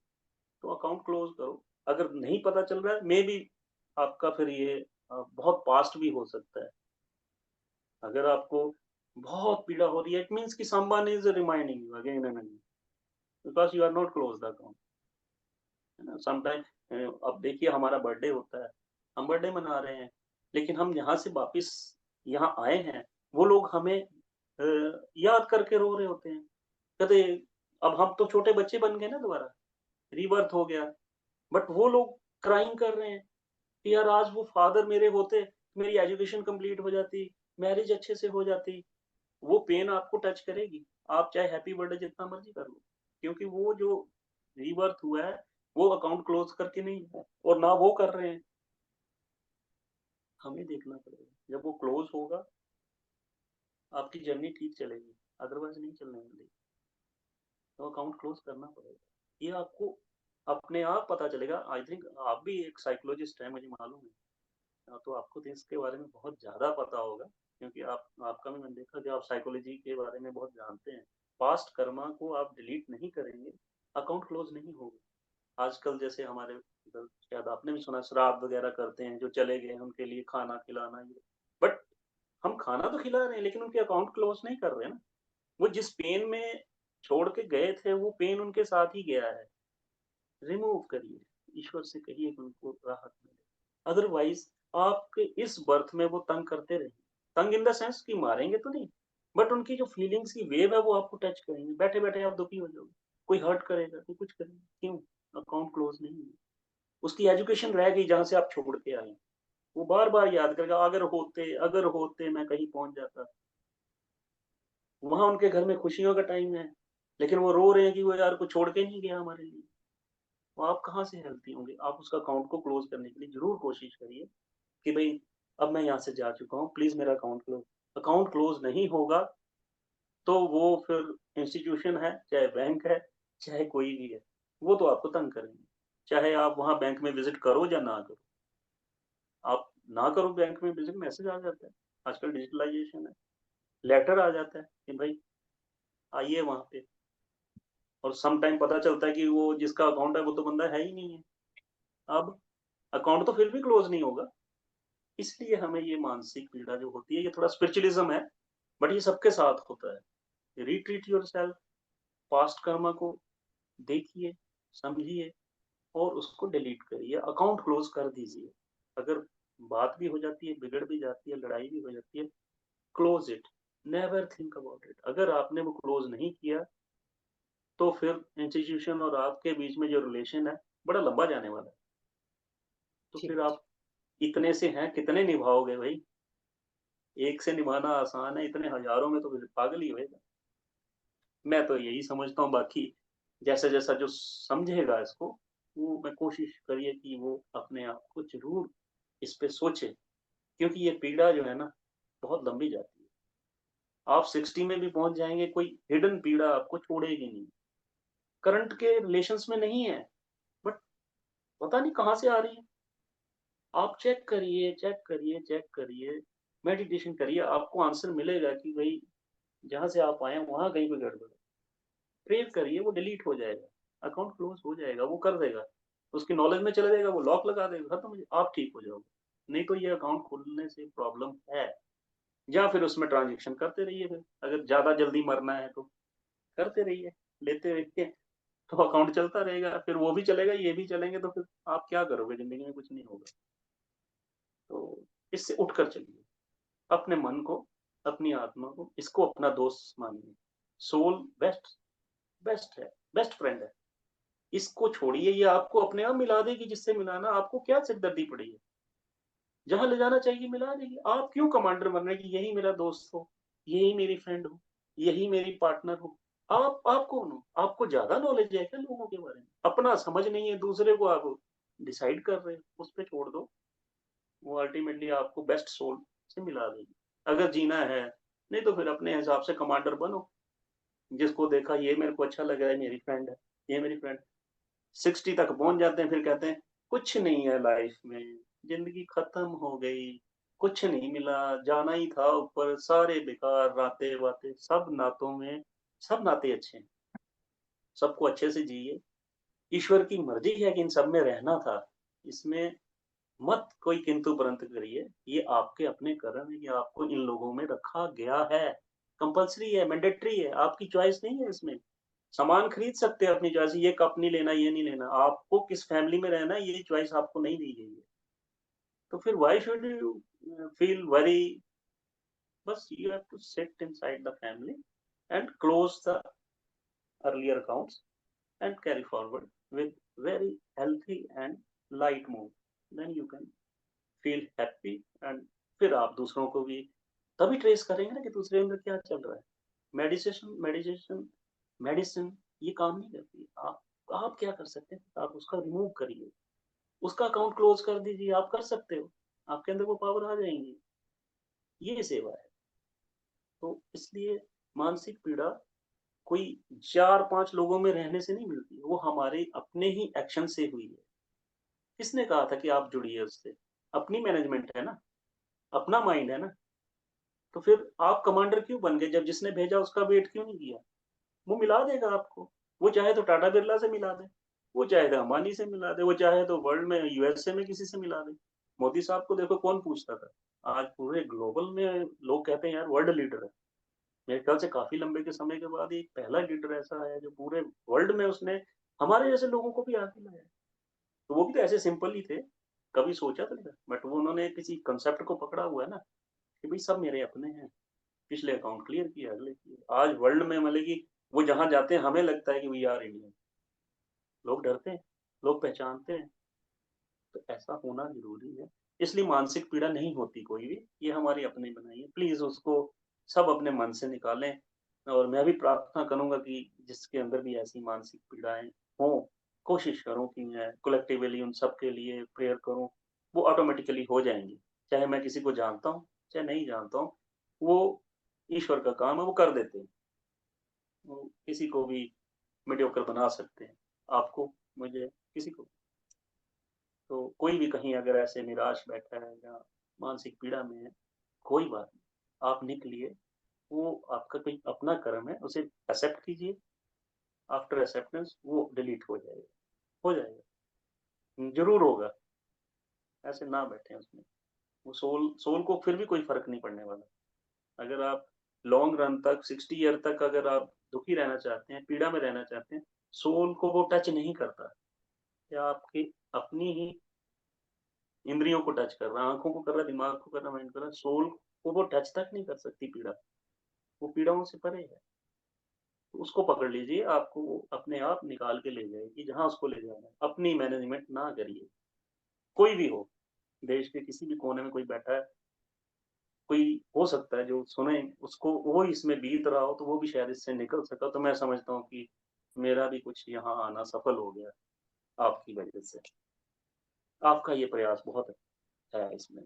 तो अकाउंट क्लोज़ करो। अगर नहीं पता चल रहा है, मेबी आपका फिर ये बहुत पास्ट भी हो सकता है। अगर आपको बहुत पीड़ा हो रही है, इट मीन्स कि someone is reminding you again and again because you are not close the account, है ना? समटाइम अब देखिए हमारा बर्थडे होता है, हम बर्थडे मना रहे हैं, लेकिन हम यहाँ से वापिस यहाँ आए हैं, वो लोग हमें याद करके रो रहे होते हैं। कहते अब हम तो छोटे बच्चे बन गए ना दोबारा, रीबर्थ हो गया, बट वो लोग क्राइंग कर रहे हैं कि यार आज वो फादर मेरे होते, मेरी एजुकेशन कंप्लीट हो जाती, मैरिज अच्छे से हो जाती। वो पेन आपको टच करेगी। आप चाहे हैप्पी बर्थडे जितना मर्ज़ी कर लो, क्योंकि वो जो रीबर्थ हुआ है, वो अकाउंट क्लोज़ करके नहीं हुआ और ना वो कर रहे हैं। हमें देखना पड़ेगा। जब वो क्लोज़ होगा, आपकी जर्नी ठीक चलेगी, अदरवाइज़ नहीं चलने वाली। तो अकाउंट क्लोज़ करना पड़ेगा। ये आपको अपने आप पता चलेगा। आई थिंक आप भी एक साइकोलॉजिस्ट हैं, मुझे मालूम है। तो आपको तो इसके बारे में बहुत ज़्यादा पता होगा, क्योंकि आप आपका भी मैंने देखा कि आप साइकोलॉजी के बारे में बहुत जानते हैं। पास्ट कर्मा को आप डिलीट नहीं करेंगे, अकाउंट क्लोज़ नहीं होगा। आजकल जैसे हमारे इधर शायद आपने भी सुना श्राद्ध वगैरह करते हैं, जो चले गए हैं उनके लिए खाना खिलाना ये। बट हम खाना तो खिला रहे हैं, लेकिन उनके अकाउंट क्लोज़ नहीं कर रहे हैं ना। वो जिस पेन में छोड़ के गए थे, वो पेन उनके साथ ही गया है। रिमूव करिए, ईश्वर से कहिए कि उनको राहत मिले। अदरवाइज़ आपके इस बर्थ में वो तंग करते रहेंगे। तंग इन द सेंस कि मारेंगे तो नहीं, बट उनकी जो फीलिंग्स की वेव है वो आपको टच करेंगे। बैठे-बैठे आप दुखी हो जाओगे। कोई हर्ट करेगा, कोई कुछ करेगा। क्यों? अकाउंट क्लोज़ नहीं है। उसकी एजुकेशन रह गई जहाँ से आप छोड़ के आए हैं। वो बार-बार याद करेगा, अगर होते मैं कहीं पहुँच जाता। वहाँ उनके घर में खुशियों का टाइम है, लेकिन वो रो रहे हैं कि वो यार कुछ छोड़ के नहीं गया हमारे लिए। तो आप कहाँ से हेल्थी होंगे? आप उसका अकाउंट को क्लोज़ करने के लिए ज़रूर कोशिश करिए कि भई अब मैं यहाँ से जा चुका हूँ, प्लीज़ मेरा अकाउंट क्लोज़ नहीं होगा, तो वो फिर इंस्टीट्यूशन है, चाहे बैंक है, चाहे कोई भी है, वो तो आपको तंग करेंगे। चाहे आप वहाँ बैंक में विज़िट करो या ना करो। आप ना करो बैंक में विज़िट, मैसेज आ जाता है। आजकल डिजिटलाइज़ेशन है, लेटर आ जाता है कि भई आइए वहाँ पे। और सम टाइम पता चलता है कि वो जिसका अकाउंट है वो तो बंदा है ही नहीं है। अब अकाउंट तो फिर भी क्लोज़ नहीं होगा। इसलिए हमें ये मानसिक पीड़ा जो होती है, ये थोड़ा स्पिरिचुअलिज़्म है, बट ये सबके साथ होता है। रिट्रीट योरसेल्फ, पास्ट कर्मा को देखिए, समझिए और उसको डिलीट करिए, अकाउंट क्लोज़ कर दीजिए। अगर बात भी हो जाती है, बिगड़ भी जाती है, लड़ाई भी हो जाती है, close it, never think about it. अगर आपने वो क्लोज़ नहीं किया, तो फिर इंस्टीट्यूशन और आपके बीच में जो रिलेशन है, बड़ा लंबा जाने वाला है। तो जी। फिर आप इतने से हैं, कितने निभाओगे भई? एक से निभाना आसान है, इतने हज़ारों में तो फिर पागल ही होएगा। मैं तो यही समझता हूँ, बाकी जैसा-जैसा जो समझेगा इसको, वो मैं कोशिश करिए कि वो अपने आप को ज़रूर इस पे सोचे, क्योंकि ये पीड़ा जो है ना, बहुत लंबी जाती है। आप 60 में भी पहुँच जाएँगे, कोई हिडन पीड़ा आपको छोड़ेगी नहीं। करंट के रिलेशंस में नहीं है, बट पता नहीं कहाँ से आ रही है। आप चेक करिए, चेक करिए, चेक करिए, मेडिटेशन करिए, आपको आंसर मिलेगा कि भई जहाँ से आप आए हैं, वहाँ कहीं पे गड़बड़ है। प्रेयर करिए, वो डिलीट हो जाएगा, अकाउंट क्लोज़ हो जाएगा, वो कर देगा। उसकी नॉलेज में चला जाएगा, वो लॉक लगा देगा, खत्म हो जाए आप ठीक हो जाओगे। नहीं तो ये अकाउंट खोलने से प्रॉब्लम है, या फिर उसमें ट्रांज़ैक्शन करते रहिए फिर, अगर ज़्यादा जल्दी मरना है तो, करते रहिए, लेते रहिए, तो अकाउंट चलता रहेगा, फिर वो भी चलेगा, ये भी चलेंगे, तो फिर आप क्या करोगे ज़िंदगी में? कुछ नहीं होगा। तो इससे उठकर चलिए, अपने मन को अपनी आत्मा को, इसको अपना दोस्त मानिए। सोल बेस्ट बेस्ट है, बेस्ट फ्रेंड है। इसको छोड़िए, ये आपको अपने आप मिला देगी जिससे मिलाना, आपको क्या सिरदर्दी पड़ी है? जहाँ ले जाना चाहिए मिला देगी। आप क्यों कमांडर बन रहे हैं कि यही मेरा दोस्त हो, यही मेरी फ्रेंड हो, यही मेरी पार्टनर हो? आप कौन हो? आपको ज़्यादा नॉलेज है क्या लोगों के बारे में? अपना समझ नहीं है, दूसरे को आप डिसाइड कर रहे हो, उस पे छोड़ दो। वो अल्टीमेटली आपको बेस्ट सोल से मिला देगी। अगर जीना है, नहीं तो फिर अपने हिसाब से कमांडर बनो। जिसको देखा ये मेरे को अच्छा लग रहा है, मेरी फ्रेंड है, ये मेरी फ्रेंड। 60 तक पहुँच जाते हैं, फिर कहते हैं कुछ नहीं है लाइफ में, ज़िंदगी खत्म हो गई, कुछ नहीं मिला, जाना ही था ऊपर, सारे बेकार रातें-वातें, सब नातों में सब नाते अच्छे हैं, सबको अच्छे से जिए। ईश्वर की मर्ज़ी है कि इन सब में रहना था, इसमें मत कोई किंतु-परंतु करिए। ये आपके अपने कर्म है कि आपको इन लोगों में रखा गया है। कंपल्सरी है, मैंडेटरी है, आपकी चॉइस नहीं है इसमें। सामान खरीद सकते हैं अपनी चॉइस से, ये कप नहीं लेना, ये नहीं लेना। आपको किस फैमिली में रहना है, ये चॉइस आपको नहीं दी गई है। तो फिर why should you feel worry? बस you have to sit inside the family and close the earlier accounts and carry forward with very healthy and light mood. Then you can feel happy and फिर आप दूसरों को भी तभी trace करेंगे ना कि दूसरे अंदर क्या चल रहा है। मेडिटेशन मेडिटेशन मेडिसिन ये काम नहीं करती। आप क्या कर सकते हैं, आप उसका रिमूव करिए, उसका अकाउंट क्लोज कर दीजिए। आप कर सकते हो, आपके अंदर वो पावर आ जाएंगी। ये सेवा है। तो इसलिए मानसिक पीड़ा कोई 4-5 लोगों में रहने से नहीं मिलती, वो हमारे अपने ही एक्शन से हुई है। किसने कहा था कि आप जुड़िए उससे? अपनी मैनेजमेंट है ना, अपना माइंड है ना। तो फिर आप कमांडर क्यों बन गए? जब जिसने भेजा उसका वेट क्यों नहीं किया? वो मिला देगा आपको। वो चाहे तो टाटा बिरला से मिला दे, वो चाहे तो अंबानी से मिला दे, वो चाहे तो वर्ल्ड में यूएसए में किसी से मिला दे। मोदी साहब को देखो कौन पूछता था। आज पूरे ग्लोबल में लोग कहते हैं यार वर्ल्ड लीडर है। मेरे ख्याल से काफ़ी लंबे के समय के बाद एक पहला लीडर ऐसा है जो पूरे वर्ल्ड में उसने हमारे जैसे लोगों को भी आगे लाया। तो वो भी तो ऐसे सिंपल ही थे, कभी सोचा तो नहीं था। बट वो उन्होंने किसी कांसेप्ट को पकड़ा हुआ है ना कि भई सब मेरे अपने हैं। पिछले अकाउंट क्लियर किए, अगले किए। आज वर्ल्ड में मतलब कि वो जहाँ जाते हैं हमें लगता है कि वी आर इंडियन। लोग डरते हैं, लोग पहचानते हैं। तो ऐसा होना ज़रूरी है। इसलिए मानसिक पीड़ा नहीं होती कोई भी, ये हमारी अपनी बनाई है। प्लीज़ उसको सब अपने मन से निकालें और मैं भी प्रार्थना करूँगा कि जिसके अंदर भी ऐसी मानसिक पीड़ाएँ हों, कोशिश करूँ कि मैं कलेक्टिवली उन सब के लिए प्रेयर करूँ, वो ऑटोमैटिकली हो जाएँगी। चाहे मैं किसी को जानता हूँ, चाहे नहीं जानता हूँ, वो ईश्वर का काम है, वो कर देते हैं। वो किसी को भी मीडियोकर बना सकते हैं, आपको, मुझे, किसी को। तो कोई भी कहीं अगर ऐसे निराश बैठा है या मानसिक पीड़ा में है, कोई बात नहीं, आप निकलिए, वो आपका कोई अपना कर्म है, उसे एक्सेप्ट कीजिए, आफ्टर एक्सेप्टेंस वो डिलीट हो जाएगा, ज़रूर होगा, ऐसे ना बैठें उसमें। वो सोल सोल को फिर भी कोई फ़र्क नहीं पड़ने वाला। अगर आप लॉन्ग रन तक 60 ईयर तक अगर आप दुखी रहना चाहते हैं, पीड़ा में रहना चाहते हैं, सोल को वो टच नहीं करता। या आपकी अपनी ही इंद्रियों को टच कर रहा है, आँखों को कर रहा है, दिमाग को कर रहा है, माइंड कर रहा है, सोल को वो टच तक नहीं कर सकती पीड़ा। वो पीड़ाओं से परे है। तो उसको पकड़ लीजिए, आपको वो अपने आप निकाल के ले जाएगी जहाँ उसको ले जाना है। अपनी मैनेजमेंट ना करिए। कोई भी हो, देश के किसी भी कोने में कोई बैठा है, कोई हो सकता है जो सुने, उसको वो इसमें बीत रहा हो, तो वो भी शायद इससे निकल सका। तो मैं समझता हूँ कि मेरा भी कुछ यहाँ आना सफल हो गया आपकी वजह से। आपका ये प्रयास बहुत है इसमें।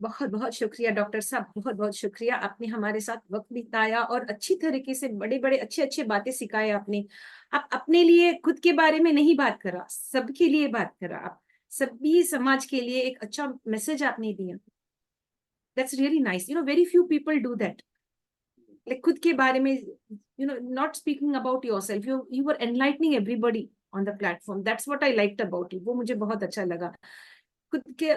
बहुत बहुत शुक्रिया डॉक्टर साहब, बहुत बहुत शुक्रिया। आपने हमारे साथ वक्त बिताया और अच्छी तरीके से बड़े बड़े अच्छे अच्छे बातें सिखाए आपने। आप अपने लिए खुद के बारे में नहीं बात करा, सबके लिए बात करा। आप सभी समाज के लिए एक अच्छा मैसेज आपने दिया। That's really nice, very few people do that. Like खुद के बारे में, not speaking about yourself, you were enlightening everybody on the platform. That's what I liked about you. वो मुझे बहुत अच्छा लगा। खुद के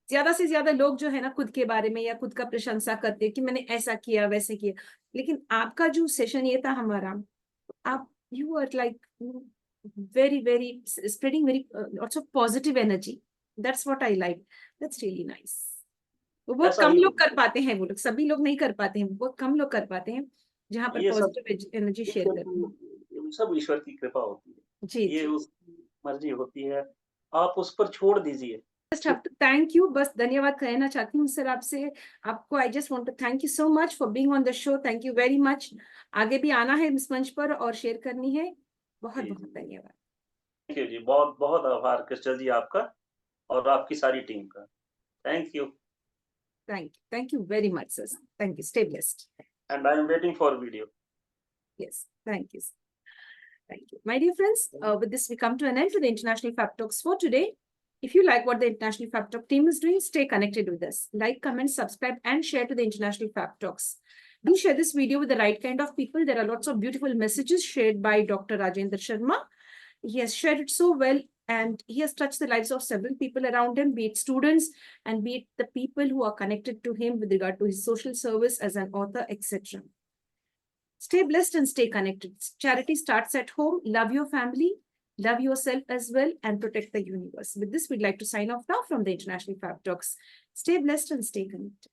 ज्यादा से ज्यादा लोग जो है ना खुद के बारे में या खुद का प्रशंसा करते हैं कि मैंने ऐसा किया वैसे किया। लेकिन आपका जो सेशन ये था हमारा, आप you are like very very spreading very lots of positive energy. That's what I like. That's really nice. वो ऐसा कम नहीं लोग कर होना पाते हैं, वो लोग, सभी लोग नहीं कर पाते हैं, वो कम लोग कर पाते हैं जहाँ पर चाहिए। ये सब पॉजिटिव एनर्जी शेयर ईश्वर करते हैं। की, सब ईश्वर की कृपा होती जी है, ये जी। उसकी मर्जी होती है, आप उस पर छोड़ दीजिए। Just have to thank you, बस धन्यवाद कहना चाहती हूँ सर आपसे, आपको। I just want to thank you so much for being on the show, thank you very much. आगे भी आना है इस मंच पर और शेयर करनी है। बहुत जी बहुत जी, धन्यवाद। थैंक यू जी, बहुत बहुत आभार क्रिस्टल जी आपका और आपकी सारी टीम का। Thank you Thank you very much, sir. Thank you. Stay blessed. And I am waiting for video. Yes, thank you. Thank you. My dear friends, with this, we come to an end to the International Fab Talks for today. If you like what the International Fab Talk team is doing, stay connected with us. Like, comment, subscribe, and share to the International Fab Talks. Do share this video with the right kind of people. There are lots of beautiful messages shared by Dr. Rajendra Sharma. He has shared it so well, and he has touched the lives of several people around him, be it students and be it the people who are connected to him with regard to his social service as an author, etc. Stay blessed and stay connected. Charity starts at home. Love your family, love yourself as well, and protect the universe. With this, we'd like to sign off now from the International Fab Talks. Stay blessed and stay connected.